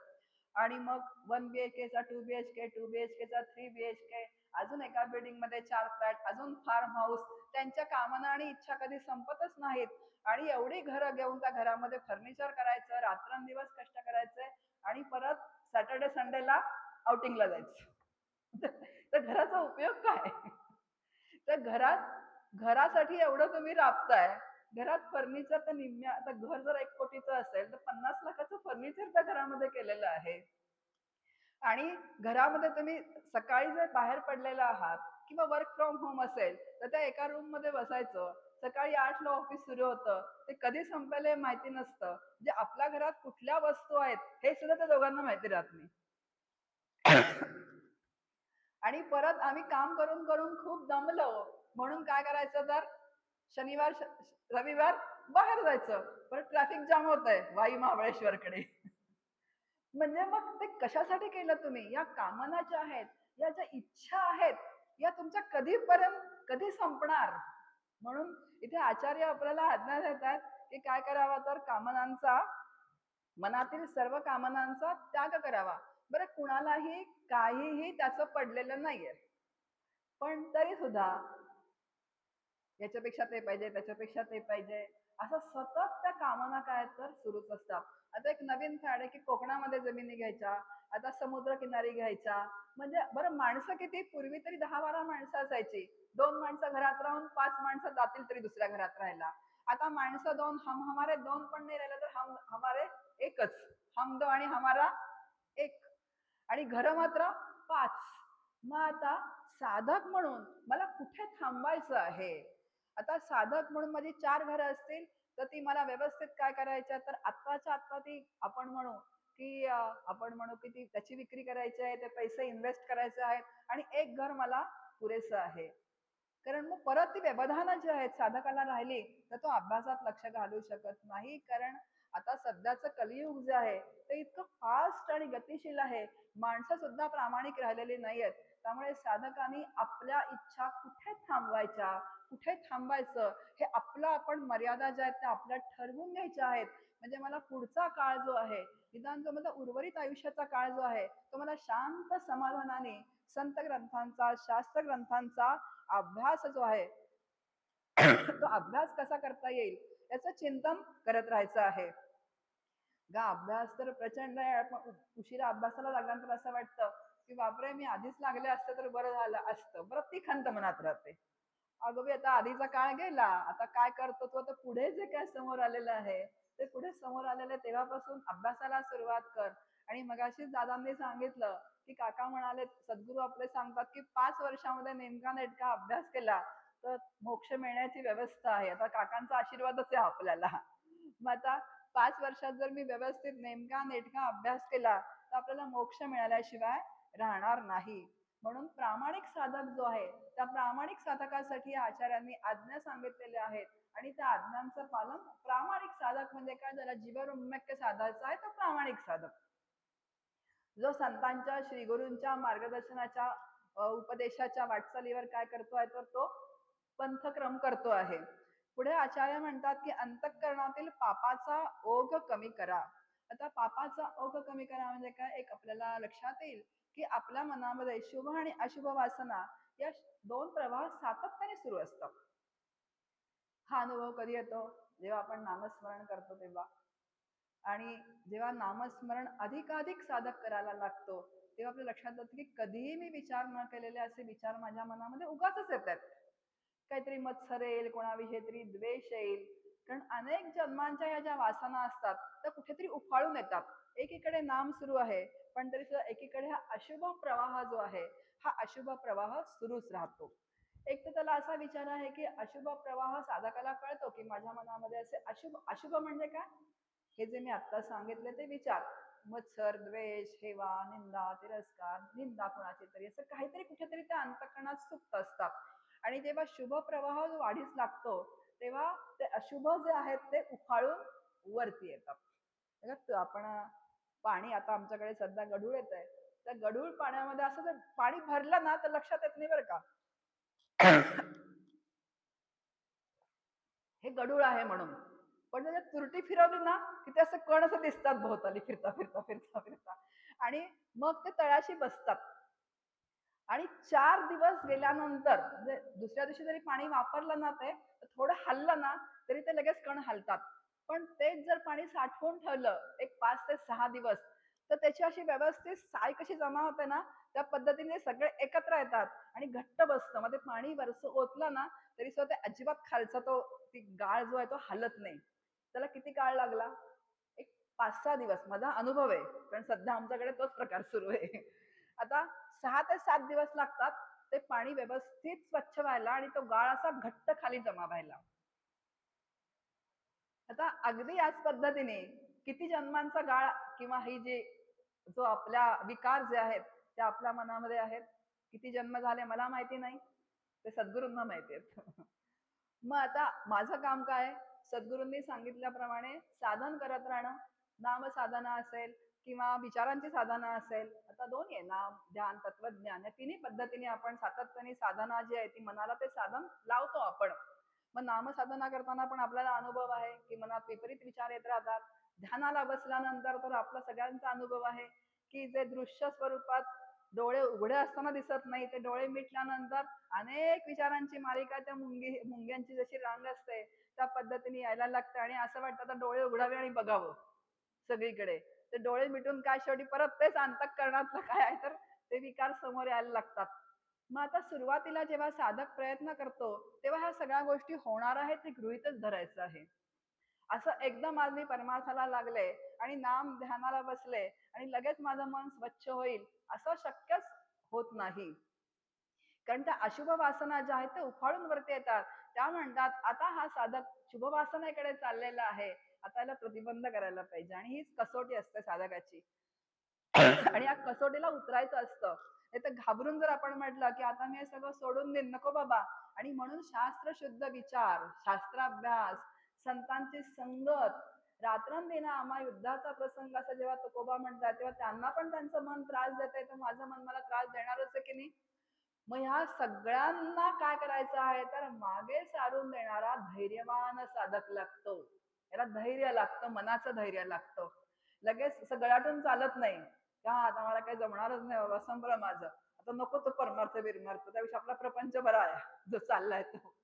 आणि मग 1 BHK चा 2 BHK, 2 BHK चा 3 BHK, अजून एका बिल्डिंग मध्ये 4 फ्लॅट, अजून फार्म हाऊस. त्यांच्या कामना आणि इच्छा कधी संपतच नाहीत. आणि एवढी घरं घेऊन त्या घरामध्ये फर्निचर करायचं, रात्रंदिवस कष्ट करायचे, आणि परत सॅटर्डे संडेला आउटिंगला जायचं. तर घराचा उपयोग काय? तर घरासाठी एवढं तुम्ही राबताय, घरात फर्निचर तर निम्म्या, आता घर जर 1 कोटीचं असेल तर 50 लाखाचं फर्निचर त्या घरामध्ये केलेलं आहे. आणि घरामध्ये तुम्ही सकाळी जर बाहेर पडलेला आहात किंवा वर्क फ्रॉम होम असेल तर त्या एका रूम मध्ये बसायचं, सकाळी 8ला ऑफिस सुरू होतं, ते कधी संपेल हे माहिती नसतं. म्हणजे आपल्या घरात कुठल्या वस्तू आहेत हे सुद्धा त्या दोघांना माहिती राहत नाही. आणि परत आम्ही काम करून करून खूप दमलो म्हणून काय करायचं तर शनिवार रविवार बाहेर जायचं, परत ट्रॅफिक जाम होत आहे वाई महाबळेश्वरकडे. म्हणजे मग ते कशासाठी केलं तुम्ही? या कामना ज्या आहेत, या ज्या इच्छा आहेत, या तुमच्या कधीपर्यंत कधी संपणार? म्हणून इथे आचार्य आपल्याला आज्ञा देतात की काय करावं तर कामनांचा, मनातील सर्व कामनांचा त्याग करावा. बरं, कुणालाही काहीही त्याचं पडलेलं नाहीये, पण तरी सुद्धा याच्यापेक्षा ते पाहिजे, त्याच्यापेक्षा ते पाहिजे, असं सतत त्या कामना काय तर सुरूच असतात. आता एक नवीन फॅड आहे की कोकणामध्ये जमिनी घ्यायच्या, आता समुद्र किनारी घ्यायच्या. म्हणजे बरं माणसं किती, पूर्वी तरी 10-12 माणसं असायची. 2 माणसं घरात राहून 5 माणसं जातील तरी दुसऱ्या घरात राहायला. आता माणसं 2, हम हमारे 2 पण नाही राहिलं तर हम हमारे एकच. हम दो आणि हमारा एक. आणि घर मात्र 5. मग आता साधक म्हणून मला कुठे थांबायचं आहे? आता साधक म्हणून माझी 4 घरं असतील तर ती मला व्यवस्थित काय करायच्या, तर आत्ताच्या आत्ता ती आपण म्हणू की ती त्याची विक्री करायची आहे, ते पैसे इन्व्हेस्ट करायचे आहेत आणि एक घर मला पुरेसं आहे. कारण मग परत ती व्यवधानं जी आहेत साधकाला राहिली तर तो अभ्यासात लक्ष घालू शकत नाही. कारण आता सध्याचं कलियुग जे आहे ते इतकं फास्ट आणि गतिशील आहे. माणसं सुद्धा प्रामाणिक राहिलेली नाहीयेत. त्यामुळे साधकांनी आपल्या इच्छा कुठे थांबवायच्या, कुठे थांबायचं, हे आपलं आपण मर्यादा ज्या आहेत त्या आपल्या ठरवून घ्यायच्या आहेत. म्हणजे मला पुढचा काळ जो आहे, निदान जो माझा उर्वरित आयुष्याचा काळ जो आहे तो मला शांत समाधानाने संत ग्रंथांचा, शास्त्र ग्रंथांचा अभ्यास जो आहे तो अभ्यास कसा करता येईल याचं चिंतन करत राहायचं आहे. गा अभ्यास तर प्रचंड आहे, पण उशिरा अभ्यासाला लागल्यानंतर असं वाटतं की बापरे, मी आधीच लागले असते तर बरं झालं असतं. बरं ती खंत मनात राहते. अगं बी आता आधीचा काळ गेला, आता काय करतो तो, आता पुढे जे काय समोर आलेलं आहे ते पुढे समोर आलेलं आहे तेव्हापासून अभ्यासाला सुरुवात कर. आणि मगाशीच दादांनी सांगितलं की काका म्हणाले, सद्गुरू आपले सांगतात की 5 वर्षामध्ये नेमका नेटका अभ्यास केला तर मोक्ष मिळण्याची व्यवस्था आहे. आता काकांचा आशीर्वादच आहे आपल्याला. मग आता 5 वर्षात जर मी व्यवस्थित नेमका नेटका अभ्यास केला तर आपल्याला मोक्ष मिळाल्याशिवाय राहणार नाही. म्हणून प्रामाणिक साधक जो आहे त्या प्रामाणिक साधकासाठी आचार्यांनी आज्ञा सांगितलेल्या आहेत. आणि त्या आज्ञांचं पालन, प्रामाणिक साधक म्हणजे काय, ज्याला जीवनोन्मुख साधायचं आहे तो प्रामाणिक साधक. जो संतांच्या श्रीगुरूंच्या मार्गदर्शनाच्या उपदेशाच्या वाटचालीवर काय करतो आहे तर तो पंथक्रम करतो आहे. पुढे आचार्य म्हणतात की अंतःकरणातील पापाचा ओघ कमी करा. आता पापाचा ओघ कमी करा म्हणजे काय, एक आपल्याला लक्षात येईल की आपल्या मनामध्ये शुभ आणि अशुभ वासना या 2 प्रवाह सातत्याने सुरू असतात. हा अनुभव कधी येतो, जेव्हा आपण नामस्मरण करतो तेव्हा. आणि जेव्हा नामस्मरण अधिकाधिक साधक करायला लागतो तेव्हा आपल्या लक्षात येतं की कधीही मी विचार न केलेले असे विचार माझ्या मनामध्ये उगाचच येतात. काहीतरी मत्सर येईल, कोणाविषयी तरी द्वेष येईल. कारण अनेक जन्मांच्या या ज्या वासना असतात त्या कुठेतरी उफाळून येतात. एकीकडे नाम सुरू आहे पण तरी सुद्धा एकीकडे हा अशुभ प्रवाह जो आहे हा अशुभ प्रवाह सुरूच राहतो. एक तर त्याला असा विचार आहे की अशुभ प्रवाह साधकाला कळतो की माझ्या मनामध्ये असे अशुभ, अशुभ म्हणजे काय, हे जे मी आता सांगितले ते विचार, मत्सर, द्वेष, हेवा, निंदा, तिरस्कार, निंदा कोणाची तरी, असं काहीतरी कुठेतरी त्या अंतःकरणात सुप्त असतात. आणि जेव्हा शुभ प्रवाह वाढीस लागतो तेव्हा ते अशुभ जे आहेत ते उफाळून वरती येतात. आपण पाणी, आता आमच्याकडे सध्या गढूळ येत आहे, त्या गढूळ पाण्यामध्ये असं जर पाणी भरलं ना तर लक्षात येत नाही बरं का हे गढूळ आहे म्हणून. पण त्याच्यात तुरटी फिरवली ना की ते असं कण असं दिसतात भोवताली फिरता फिरता फिरता फिरता. आणि मग ते तळाशी बसतात. आणि 4 दिवस गेल्यानंतर म्हणजे दुसऱ्या दिवशी जरी पाणी वापरलं ना ते थोडं हल्लं ना तरी ते लगेच कण हलतात. पण तेच जर पाणी साठवून ठेवलं एक 5 ते 6 दिवस तर त्याची अशी व्यवस्थित साय कशी जमा होते ना त्या पद्धतीने सगळे एकत्र येतात आणि घट्ट बसतं. मग ते पाणी वरचं ओतलं ना तरी सुद्धा ते अजिबात खालचा तो ती गाळ जो आहे तो हलत नाही. त्याला किती काळ लागला, एक 5-6 दिवस. माझा अनुभव आहे कारण सध्या आमच्याकडे तोच प्रकार सुरू आहे. आता 6 ते 7 दिवस लागतात ते पाणी व्यवस्थित स्वच्छ व्हायला आणि तो गाळ असा घट्ट खाली जमा व्हायला. आता अगदी याच पद्धतीने किती जन्मांचा गाळ किंवा ही जी जो आपल्या विकार जे आहेत ते आपल्या मनामध्ये आहेत, किती जन्म झाले मला माहिती नाही, ते सद्गुरूंना माहिती आहेत. मग आता माझं काम काय, सद्गुरूंनी सांगितल्याप्रमाणे साधन करत राहणं. नाम साधना असेल किंवा विचारांची साधना असेल, आता दोन्ही आहे, नाम ध्यान तत्वज्ञान, या तिन्ही पद्धतीने आपण सातत्याने साधना जी आहे ती मनाला ते साधन लावतो आपण. मग नामसाधना करताना पण आपल्याला अनुभव आहे की मनात विपरीत विचार येत राहतात. ध्यानाला बसल्यानंतर तर आपला सगळ्यांचा अनुभव आहे की जे दृश्य स्वरूपात डोळे उघडे असताना दिसत नाही, ते डोळे मिटल्यानंतर अनेक विचारांची मालिका त्या मुंग्यांची जशी रांग असते त्या पद्धतीने यायला लागते आणि असं वाटतं आता डोळे उघडावे आणि बघावं सगळीकडे. ते डोळे मिटून काय शेवटी परत तेच अंतःकरणातलं काय आहे तर ते विकार समोर यायला लागतात. मग आता सुरुवातीला जेव्हा साधक प्रयत्न करतो, तेव्हा ह्या सगळ्या गोष्टी होणार आहेत हे गृहीतच धरायचं आहे. असं एकदम आज मी परमार्थाला लागले आणि नाम ध्यानाला बसले आणि लगेच माझं मन स्वच्छ होईल असं शक्यच होत नाही. कारण त्या अशुभ वासना ज्या आहेत त्या उफाळून वरती येतात. त्या म्हणतात आता हा साधक शुभ वासनेकडे चाललेला आहे. आता याला प्रतिबंध करायला पाहिजे आणि हीच कसोटी असते साधकाची. आणि या कसोटीला उतरायचं असतं. नाहीतर घाबरून जर आपण म्हटलं की आता मी हे सगळं सोडून देईन, नको बाबा. आणि म्हणून शास्त्रशुद्ध विचार, शास्त्राभ्यास, संतांची संगत, रात्रंदिन आम्हा युद्धाचा प्रसंग असं जेव्हा तुकोबा म्हणतात तेव्हा त्यांना पण त्यांचं मन त्रास देत आहे तर माझं मन मला त्रास देणारच आहे की नाही. मग ह्या सगळ्यांना काय करायचं आहे तर मागे सारून देणारा धैर्यवान साधक लागतो. याला धैर्य लागतं, मनाचं धैर्य लागतं. लगेच असं गळाटून चालत नाही. का आता मला काही जमणारच नाही बाबा, संपलं माझं. आता नको तो परमार्थ बिरमार्थ, त्यापेक्षा आपला प्रपंच बरा आहे जो चाललाय तो.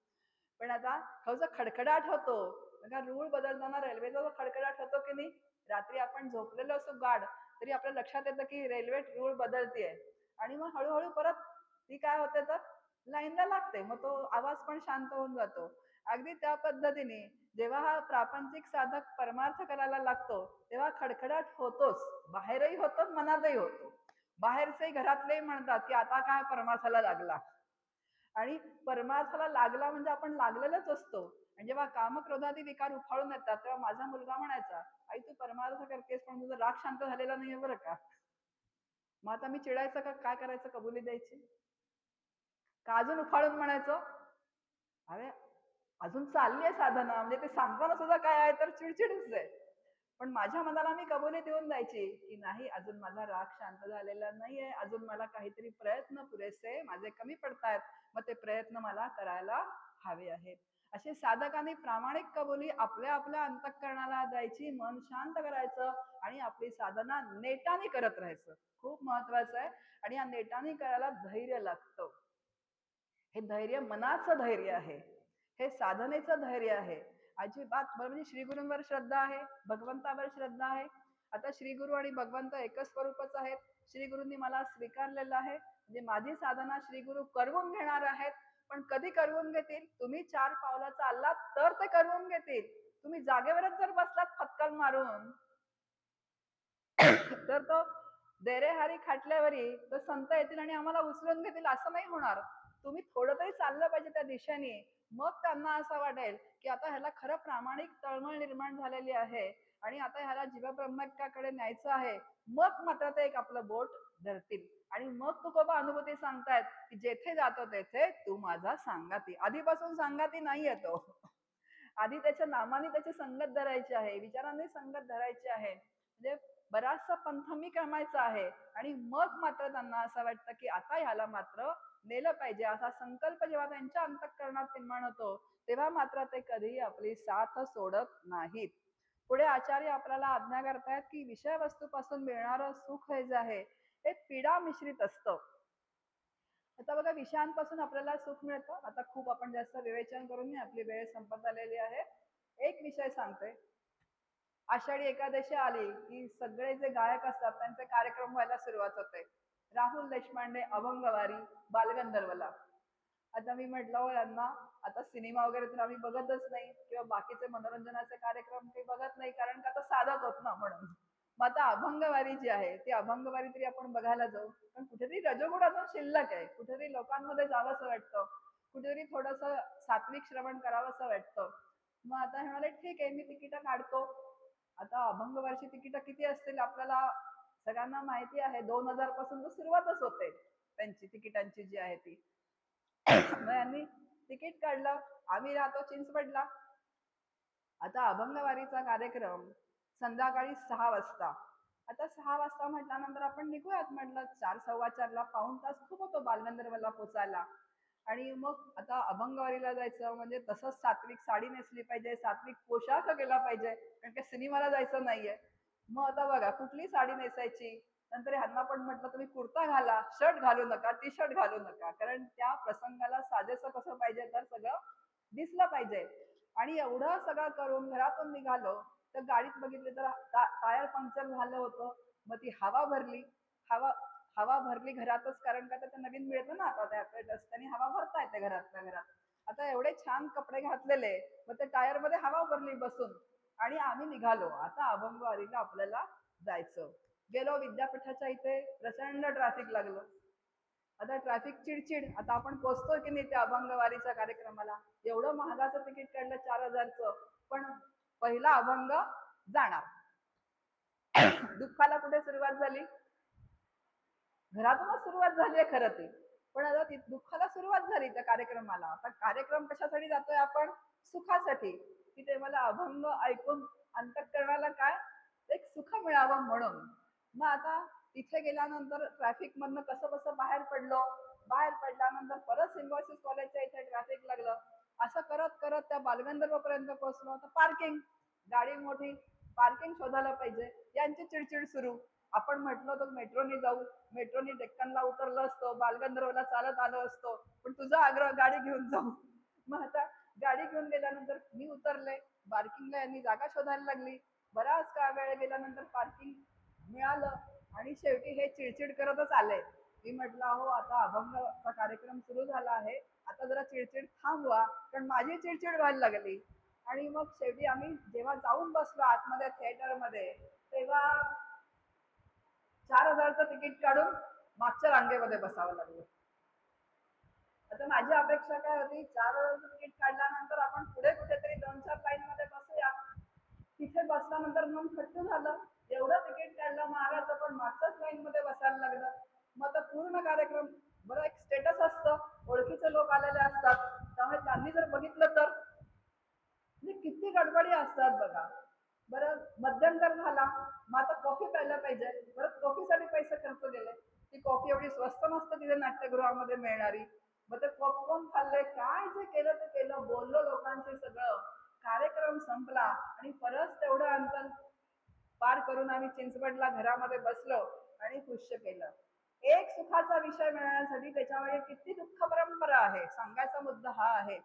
पण आता हा जो खडखडाट होतो, बघा रूळ बदलताना रेल्वेचा जो खडखडाट होतो की नाही, रात्री आपण झोपलेलो असो गाढ, तरी आपल्या लक्षात येतं की रेल्वे रूळ बदलतीये. आणि मग हळूहळू परत ती काय होते तर लाईनला लागते. मग तो आवाज पण शांत होऊन जातो. अगदी त्या पद्धतीने जेव्हा हा प्रापंचिक साधक परमार्थ करायला लागतो, तेव्हा खडखडाट होतोच. बाहेरही होतो, मनातही होतो. बाहेरचे घरातलेही म्हणतात की आता काय परमार्थाला लागला. आणि परमार्थाला लागला म्हणजे आपण लागलेलाच असतो. आणि जेव्हा कामक्रोधादी विकार उफाळून येतात तेव्हा माझा मुलगा म्हणायचा, आई तू परमार्थ करतेस पण तुझा राग शांत झालेला नाहीये बरं का. मग आता मी चिडायचं का काय करायचं, कबुली द्यायची का अजून उफाळून म्हणायचं अरे अजून चालली आहे साधना, म्हणजे ते सांगताना सुद्धा काय आहे तर चिडचिडच आहे. पण माझ्या मनाला मी कबुली देऊन द्यायची की नाही अजून माझा राग शांत झालेला नाहीये, अजून मला काहीतरी प्रयत्न पुरेसे माझे कमी पडतायत, मग ते प्रयत्न मला करायला हवे आहेत. असे साधकांनी प्रामाणिक कबुली आपल्या आपल्या अंतःकरणाला द्यायची, मन शांत करायचं आणि आपली साधना नेटाने करत राहायचं. खूप महत्वाचं आहे. आणि या नेटाने करायला धैर्य लागतं. हे धैर्य मनाचं धैर्य आहे. हे साधनेचं धैर्य आहे. अजिबात बरं म्हणजे श्रीगुरूंवर श्रद्धा आहे, भगवंतावर श्रद्धा आहे. आता श्रीगुरु आणि भगवंत एकच स्वरूपच आहेत. श्रीगुरूंनी मला स्वीकारलेलं आहे. म्हणजे माझी साधना श्रीगुरु करवून घेणार आहेत. पण कधी करवून घेतील? तुम्ही 4 पावलं चाललात तर ते करवून घेतील. तुम्ही जागेवरच जर बसलात फटकन मारून तर तो देरेहारी खाटल्यावरी तो संत येतील आणि आम्हाला उचलून घेतील असं नाही होणार. तुम्ही थोडं तरी चाललं पाहिजे त्या दिशेने. मग त्यांना असं वाटेल की आता ह्याला खरं प्रामाणिक तळमळ निर्माण झालेली आहे आणि आता ह्याला जीवब्रह्मत्याकडे न्यायचं आहे. मग मात्र ते एक आपलं बोट धरतील आणि मग तुकोबा अनुभूती सांगतायत की जेथे जातो तेथे तू माझा सांगाती. आधीपासून सांगाती नाहीये तो. आधी त्याच्या नामाने त्याची संगत धरायची आहे, विचारांनी संगत धरायची आहे. म्हणजे बराचसा पंथ मी कमायचा आहे आणि मग मात्र त्यांना असं वाटतं की आता ह्याला मात्र नेलं पाहिजे असा संकल्प जेव्हा त्यांच्या अंतःकरणात निर्माण होतो तेव्हा मात्र ते कधीही आपली साथ सोडत नाहीत. पुढे आचार्य आपल्याला आज्ञा करतायत की विषय वस्तूपासून मिळणारं सुख हे जे आहे हे पीडा मिश्रित असतं. आता बघा विषयांपासून आपल्याला सुख मिळतं. आता खूप आपण जास्त विवेचन करून नाही, आपली वेळ संपत आलेली आहे. एक विषय सांगते. आषाढी एकादशी आली की सगळे जे गायक असतात त्यांचे कार्यक्रम व्हायला सुरुवात होते. राहुल देशपांडे अभंगवारी बालगंधर्वला. आता मी म्हटलं हो यांना आता सिनेमा वगैरे तर आम्ही बघतच नाही किंवा बाकीचे मनोरंजनाचे कार्यक्रम काही बघत नाही कारण का आता साधक होत ना म्हणून. मग आता अभंगवारी जी आहे ती अभंगवारी तरी आपण बघायला जाऊ. पण कुठेतरी रजोगुण अजून शिल्लक आहे. कुठेतरी लोकांमध्ये जावंसं वाटतं. कुठेतरी थोडस सात्विक श्रवण करावंसं वाटतं. मग आता हे म्हणाले ठीक आहे मी तिकीट काढतो. आता अभंगवारची तिकीट किती असतील आपल्याला सगळ्यांना माहिती आहे. 2000 पासून तर सुरुवातच होते त्यांची तिकिटांची जी आहे ती. मग यांनी तिकीट काढलं. आम्ही राहतो चिंचवडला. आता अभंगवारीचा कार्यक्रम संध्याकाळी 6 वाजता. आता 6 वाजता म्हटल्यानंतर आपण निघूयात म्हटलं 4:15ला. पाऊण तास खूप होतो बालगंधर्वला पोचायला. आणि मग आता अभंगवारीला जायचं म्हणजे तसंच सात्विक साडी नेसली पाहिजे, सात्विक पोशाख केला पाहिजे कारण की सिनेमाला जायचं नाहीये. मग आता बघा कुठली साडी नेसायची, नंतर ह्यांना पण म्हटलं तुम्ही कुर्ता घाला, शर्ट घालू नका, टी शर्ट घालू नका, कारण त्या प्रसंगाला साजेसं कसं पाहिजे तर सगळं दिसलं पाहिजे. आणि एवढं सगळं करून घरातून निघालो तर गाडीत बघितले तर टायर पंक्चर झालं होतं. मग ती हवा भरली, हवा हवा भरली घरातच, कारण का ते नवीन मिळतं ना आता त्या रस्त्याने हवा भरता येते घरातल्या घरात. आता एवढे छान कपडे घातलेले, मग ते टायर मध्ये हवा भरली बसून आणि आम्ही निघालो. आता अभंगवारीला आपल्याला जायचं. गेलो विद्यापीठाच्या इथे, प्रचंड ट्रॅफिक लागलं. आता ट्रॅफिक चिडचिड, आता आपण पोहोचतोय की नाही त्या अभंगवारीच्या कार्यक्रमाला. एवढं महागाचं तिकीट काढलं 4,000चं, पण पहिला अभंग जाणार. दुःखाला कुठे सुरुवात झाली? घरातूनच सुरुवात झाली आहे खरं ती. पण आता दुःखाला सुरुवात झाली त्या कार्यक्रमाला. आता कार्यक्रम कशासाठी जातोय आपण? सुखासाठी. की ते मला अभंग ऐकून अंतःकरणाला काय एक सुख मिळावं म्हणून. मग आता तिथे गेल्यानंतर ट्रॅफिक मधनं कसं बसं बाहेर पडलो. बाहेर पडल्यानंतर परत सिम्बॉयसिस कॉलेजच्या इथे ट्रॅफिक लागलं. असं करत करत त्या बालगंधर्व पर्यंत पोहोचलो. तर पार्किंग, गाडी मोठी, पार्किंग शोधायला पाहिजे, यांची चिडचिड सुरू. आपण म्हटलं तर मेट्रोनी जाऊ, मेट्रोनी डेक्कनला उतरलो असतो, बालगंधर्वला चालत आलो असतो, पण तुझा आग्रह गाडी घेऊन जाऊ. मग आता गाडी घेऊन गेल्यानंतर मी उतरले, पार्किंगला यांनी जागा शोधायला लागली. बराच काळ वेळ गेल्यानंतर पार्किंग मिळालं आणि शेवटी हे चिडचिड करतच आले. मी म्हटलं अहो आता अभंगचा कार्यक्रम सुरू झाला आहे, आता जरा चिडचिड थांबवा, कारण माझी चिडचिड व्हायला लागली. आणि मग शेवटी आम्ही जेव्हा जाऊन बसलो आतमध्ये थिएटरमध्ये, तेव्हा 4,000चं तिकीट काढून मागच्या रांगेमध्ये बसावं लागलं. आता माझी अपेक्षा काय होती, 4,000चं तिकीट काढल्यानंतर आपण पुढे कुठेतरी 2-4 लाईन मध्ये बसूया. तिथे बसल्यानंतर मन खट्टू झालं. एवढं तिकीट काढलं महागाचं, पण मागच्याच लाईन मध्ये बसायला लागलं. मग आता पूर्ण कार्यक्रम, बरं एक स्टेटस असतं, ओळखीचे लोक आलेले असतात, त्यामुळे त्यांनी जर बघितलं तर म्हणजे किती गडबडी असतात बघा. बरं मध्यंतर झाला, मग आता कॉफी प्यायला पाहिजे, परत कॉफीसाठी पैसे खर्च केले. ती कॉफी एवढी स्वस्त नसते तिथे नाट्यगृहामध्ये मिळणारी. मग ते पॉपकॉर्न खाल्ले, काय जे केलं ते केलं, बोललो लोकांशी सगळं. कार्यक्रम संपला आणि परत तेवढं अंतर पार करून आम्ही चिंचवडला घरामध्ये बसलो आणि कृष्य केलं. एक सुखाचा विषय मिळण्यासाठी त्याच्यामध्ये किती दुःख परंपरा आहे, सांगायचा मुद्दा हा आहे.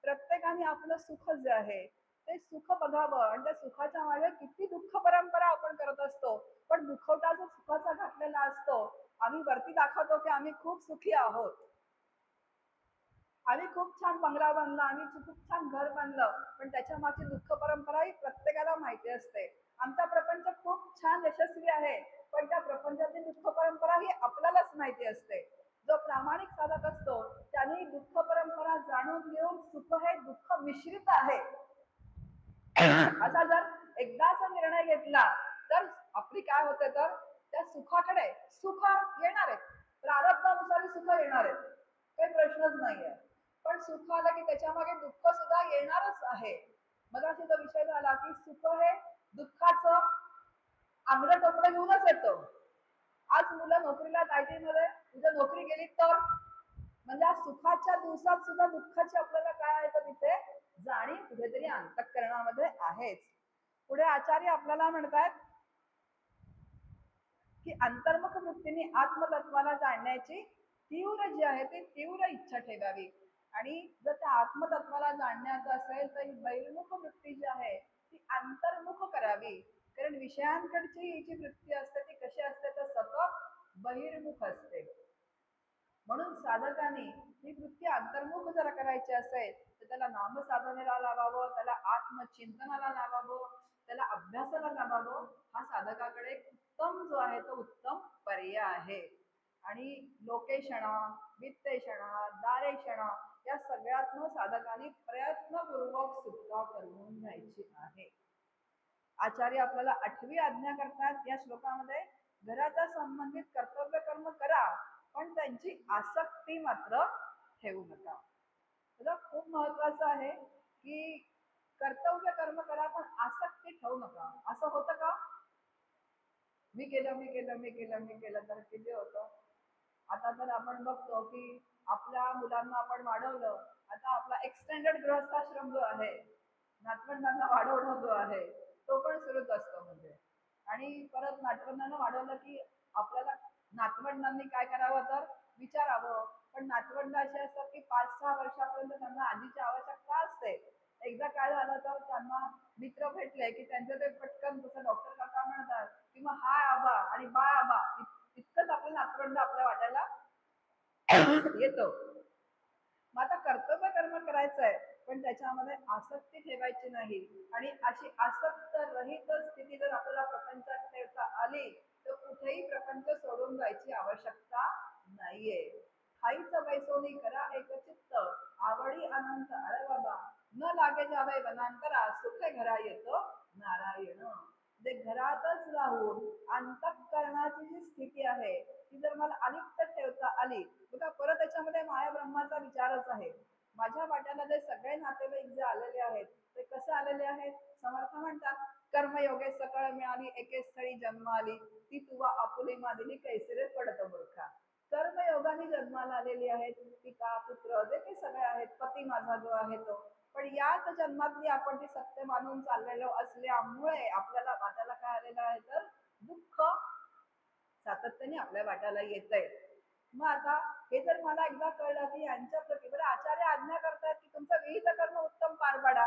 प्रत्येकाने आपलं सुख जे आहे ते सुख बघावं, आणि त्या सुखाच्या मागे किती दुःख परंपरा आपण करत असतो. पण दुखवटा जो सुखाचा घातलेला असतो, आम्ही वरती दाखवतो की आम्ही खूप सुखी आहोत, आम्ही खूप छान बंगला बांधला, आम्ही खूप छान घर बांधलं, पण त्याच्या मागची दुःख परंपरा ही प्रत्येकाला माहिती असते. आमचा प्रपंच खूप छान यशस्वी आहे, पण त्या प्रपंचाची दुःख परंपरा ही आपल्यालाच माहिती असते. जो प्रामाणिक साधक असतो त्यांनी दुःख परंपरा जाणून घेऊन सुख हे दुःख मिश्रित आहे असा जर एकदाचा निर्णय घेतला तर आपली काय होते, तर त्या सुखाकडे सुख येणार आहे, प्रारब्धानुसार सुख येणार आहे, काही प्रश्नच नाहीये. पण सुख आलं की त्याच्या मागे दुःख सुद्धा येणारच आहे. मगाशी तो विषय झाला की सुख हे दुःखाचं आंग्र टोपडं घेऊनच येतं. आज मुलं नोकरीला आयटी मध्ये, उद्या नोकरी गेली तर, म्हणजे सुखाच्या दिवसात सुद्धा दुःखाची आपल्याला काय आहे तर तिथे जाणीव कुठेतरी अंतःकरणामध्ये आहेच. पुढे आचार्य आपल्याला म्हणतात की अंतर्मुख वृत्तीने आत्मतत्वाला जाणण्याची तीव्र जी आहे ती तीव्र इच्छा ठेवावी. आणि जर त्या आत्मतत्वाला जाणण्याचं असेल तर ही बहिर्मुख वृत्ती जी आहे ती अंतर्मुख करावी. कारण विषयांकडची ही जी वृत्ती असते ती कशी असते तर सतत बहिर्मुख असते. म्हणून साधकाने ही वृत्ती अंतर्मुख जर करायची असेल तर त्याला नामसाधनेला लावावं, त्याला आत्मचिंतनाला लावावं, त्याला अभ्यासाला लावावं. हा साधकाकडे उत्तम जो आहे तो उत्तम पर्याय आहे. आणि लोकेशणा, वित्तेषणा, दारेषणा या सगळ्यातनं साधकाने प्रयत्नपूर्वक सुटका करून घ्यायची आहे. आचार्य आपल्याला 8वी आज्ञा करतात या श्लोकामध्ये, घराच्या संबंधित कर्तव्य कर्म करा, पण त्यांची आसक्ती मात्र ठेवू नका. त्याला खूप महत्वाचं आहे की कर्तव्य कर्म करा पण आसक्ती ठेवू नका. असं होतं का? मी केलं मी केलं मी केलं मी केलं तर किती होतं. आता तर आपण बघतो की आपल्या मुलांना आपण वाढवलं, आता आपला एक्सटेंडेड गृहस्थाश्रम जो आहे, नातवंडांना वाढवणं जो आहे तो पण सुरूच असतो म्हणजे. आणि परत नातवंडांना वाढवलं की आपल्याला नातवंडांनी काय करावं तर विचारावं. पण नातवंड असे असतात की 5-6 वर्षापर्यंत त्यांना आजीची आवश्यकता असते. एकदा काय झालं तर त्यांना मित्र भेटले की त्यांचं ते पटकन जसं डॉक्टर काका म्हणतात की मग हाय आबा आणि बाय आबा इतकंच आपलं नातवंड आपल्या वाट्याला येतो. मग आता कर्तव्य कर्म करायचं आहे, पण त्याच्यामध्ये आसक्ती ठेवायची नाही. आणि अशी आसक्त रहित स्थिती जर आपल्याला प्रपंचात ठेवता आली तर कुठेही प्रपंच सोडून जायची आवश्यकता नाहीये. खाईचं बैसोनी करा एकचित्त, आवडी अनंत अरे बाबा, न लागे जावे वनांतरा, सुखे घरा येतो नारायण. जे घरातच राहून अंतःकरणाची जी स्थिती आहे ती जर मला अलिप्त ठेवता आली, बघा परत त्याच्यामध्ये माया ब्रह्माचा विचारच आहे. माझ्या वाट्याला जे सगळे नातेवाईक जे आलेले आहेत ते कसे आलेले आहेत? समर्थ म्हणतात कर्मयोगे सकळ मिळाली एके स्थळी जन्म आली, ती तुवा आपुली मादिली कैसरे पडत मूर्खा. कर्मयोगाने जन्माला आलेली आहेत, पिता पुत्र जे काही सगळे आहेत, पती माझा जो आहे तो. पण याच जन्मातली आपण ती सत्य मानून चाललेलो असल्यामुळे आपल्याला वाट्याला काय आलेलं आहे तर दुःख सातत्याने आपल्या वाट्याला येत आहे. मग आता हे जर मला एकदा कळलं की यांच्या प्रती बरं आचार्य आज्ञा करतात की तुमचं विहित कर्म उत्तम पार पाडा,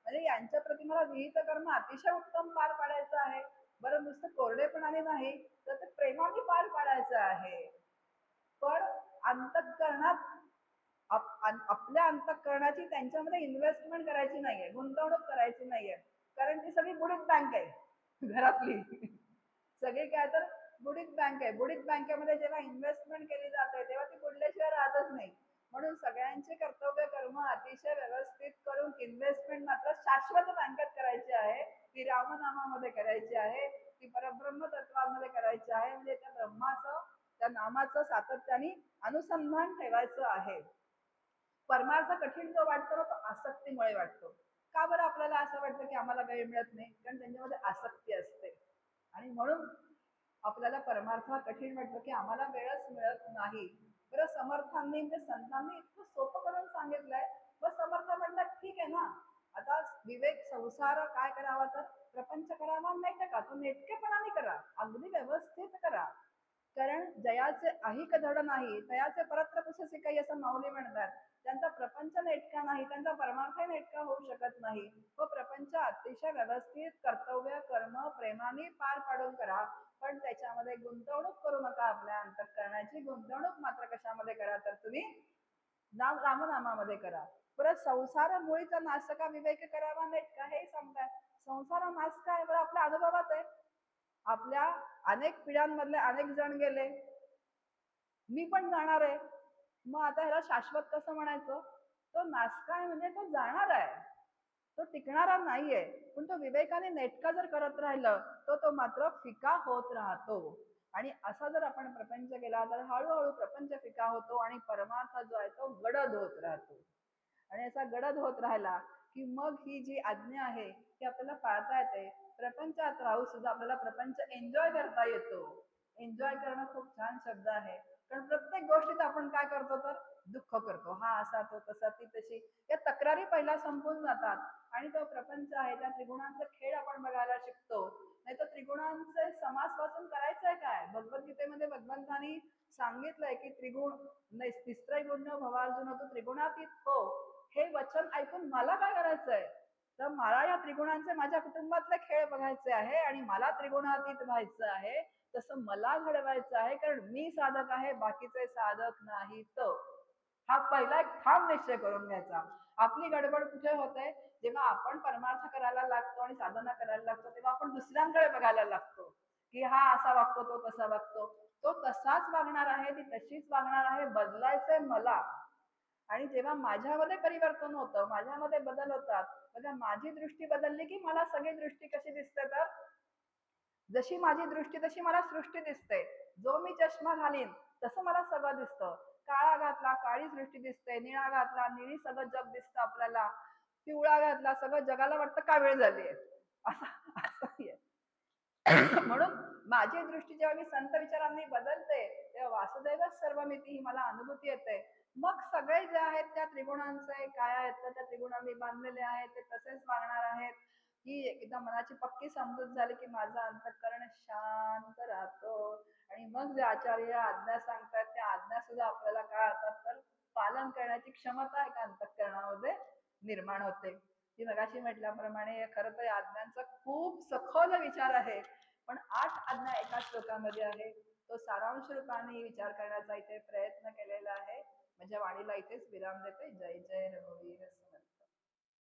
म्हणजे यांच्या प्रती मला विहित कर्म अतिशय उत्तम पार पाडायचं आहे. बरं नुसतं कोरडेपणाने नाही तर ते प्रेमाने पार पाडायचं आहे. पण अंतःकरणात आपल्या अंतःकरणाची त्यांच्यामध्ये इन्व्हेस्टमेंट करायची नाहीये, गुंतवणूक करायची नाहीये. कारण ती सगळी बुडीत बँक आहे घरातली. सगळी काय तर बुडीत बँक आहे. बुडीत बँकेमध्ये जेव्हा इन्व्हेस्टमेंट केली जाते तेव्हा ती बुडल्याशिवाय राहतच नाही. म्हणून सगळ्यांचे कर्तव्य कर्म अतिशय व्यवस्थित करून इन्व्हेस्टमेंट मात्र शाश्वत बँकेत करायची आहे. ती रामनामामध्ये करायची आहे, ती परब्रह्म तत्वामध्ये करायची आहे. म्हणजे त्या ब्रह्माचं त्या नामाचं सातत्याने अनुसंधान ठेवायचं आहे. परमार्थ कठीण जो वाटतो ना तो आसक्तीमुळे वाटतो. का बरं आपल्याला असं वाटतं की आम्हाला वेळ मिळत नाही? कारण त्यांच्यामध्ये आसक्ती असते. आणि म्हणून आपल्याला परमार्थ हा कठीण वाटतो की आम्हाला वेळच मिळत नाही. बरं समर्थांनी म्हणजे संतांनी इतकं सोपं करून सांगितलंय. मग समर्थ म्हणतात ठीक आहे ना, आता विवेक संसार काय करावा तर प्रपंच करावा नाही का, तो नेटकेपणाने करा, अगदी व्यवस्थित करा. कारण जयाचे अहिक धड नाही तयाचे परत्र पुससे काही असं माऊली म्हणतात. त्यांचा प्रपंच नेटका नाही, त्यांचा परमार्थही नेटका होऊ शकत नाही. तो प्रपंच अतिशय व्यवस्थित कर्तव्य कर्म प्रेमाने पार पाडून करा. पण त्याच्यामध्ये गुंतवणूक करू नका. आपल्या अंतःकरणाची गुंतवणूक मात्र कशामध्ये करा तर तुम्ही नाम रामनामामध्ये करा. परत संसार मुळीचा नाशका विवेक करावा नेटका हे सांगतात. संसार नाश काय बरं आपल्या अनुभवात आहे. आपल्या अनेक पिढ्यांमधले अनेक जण गेले, मी पण जाणार आहे. मग आता ह्याला शाश्वत कसं म्हणायचं? तो नासकाय म्हणजे तो जाणार आहे, तो टिकणारा नाहीये. पण तो विवेकाने नेटका जर करत राहिलं तर तो मात्र फिका होत राहतो. आणि असा जर आपण प्रपंच केला तर हळूहळू प्रपंच फिका होतो आणि परमार्थ जो आहे तो गडद होत राहतो. आणि असा गडद होत राहिला की मग ही जी आज्ञा आहे ती आपल्याला पाळता येते. प्रपंचात राहू सुद्धा आपल्याला प्रपंच एन्जॉय करता येतो. एन्जॉय करणं खूप छान शब्द आहे. कारण प्रत्येक गोष्टीत आपण काय करतो तर दुःख करतो, हा असा तो तसा ती तशी. या तक्रारी पहिला संपून जातात आणि तो प्रपंच आहे त्या त्रिगुणांचा खेळ आपण बघायला शिकतो. नाही तर त्रिगुणांचे समास वाचून करायचंय काय? भगवद्गीतेमध्ये भगवंतानी सांगितलंय की त्रिगुण नाही तिस्त्रैगुण्य भवार्जुन तो त्रिगुणातीत हो. हे वचन ऐकून मला काय करायचंय तर मला या त्रिगुणांचे माझ्या कुटुंबातले खेळ बघायचे आहे आणि मला त्रिगुणातीत व्हायचं आहे. तसं मला घडवायचं आहे, कारण मी साधक आहे, बाकीचे साधक नाहीत. हा पहिला एक ठाम निश्चय करून घ्यायचा. आपली गडबड कुठे होते? जेव्हा आपण परमार्थ करायला लागतो आणि साधना करायला लागतो तेव्हा आपण दुसऱ्यांकडे बघायला लागतो की हा असा वागतो तो तसा वागतो. तो तसाच वागणार आहे, ती तशीच वागणार आहे, बदलायचंय मला. आणि जेव्हा माझ्यामध्ये परिवर्तन होतं, माझ्यामध्ये बदल होतात, बघा माझी दृष्टी बदलली की मला सगळी दृष्टी कशी दिसते तर जशी माझी दृष्टी तशी मला सृष्टी दिसते. जो मी चष्मा घालीन तसं मला सगळं दिसतं. काळा घातला काळी सृष्टी दिसते, निळा घातला निळी सगळं जग दिसतं आपल्याला, पिवळा घातला सगळं जगाला वाटतं कावीळ झालीये. असं असं आहे. म्हणून माझी दृष्टी जेव्हा मी संत विचारांनी बदलते तेव्हा वासुदेव सर्वमिती ही मला अनुभूती येते. मग सगळे जे आहेत त्या त्रिगुणांचे काय आहेत तर त्या त्रिगुणांनी बांधलेले आहेत ते तसेच वागणार आहेत. की एकदा मनाची पक्की समजूत झाली की माझं अंतःकरण शांत राहतो आणि मग जे आचार्य आज्ञा सांगतात त्या आज्ञा सुद्धा आपल्याला काय होतात तर पालन करण्याची क्षमता एका अंतःकरणामध्ये निर्माण होते. ती मगाशी म्हटल्याप्रमाणे खरं तर या आज्ञांचा खूप सखोल विचार आहे, पण 8 आज्ञा एका श्लोकामध्ये आहे. तो सारांश रूपाने विचार करण्याचा इथे प्रयत्न केलेला आहे. माझ्या वाणीला इथेच विराम देते. जय जय रघुवीर समर्थ.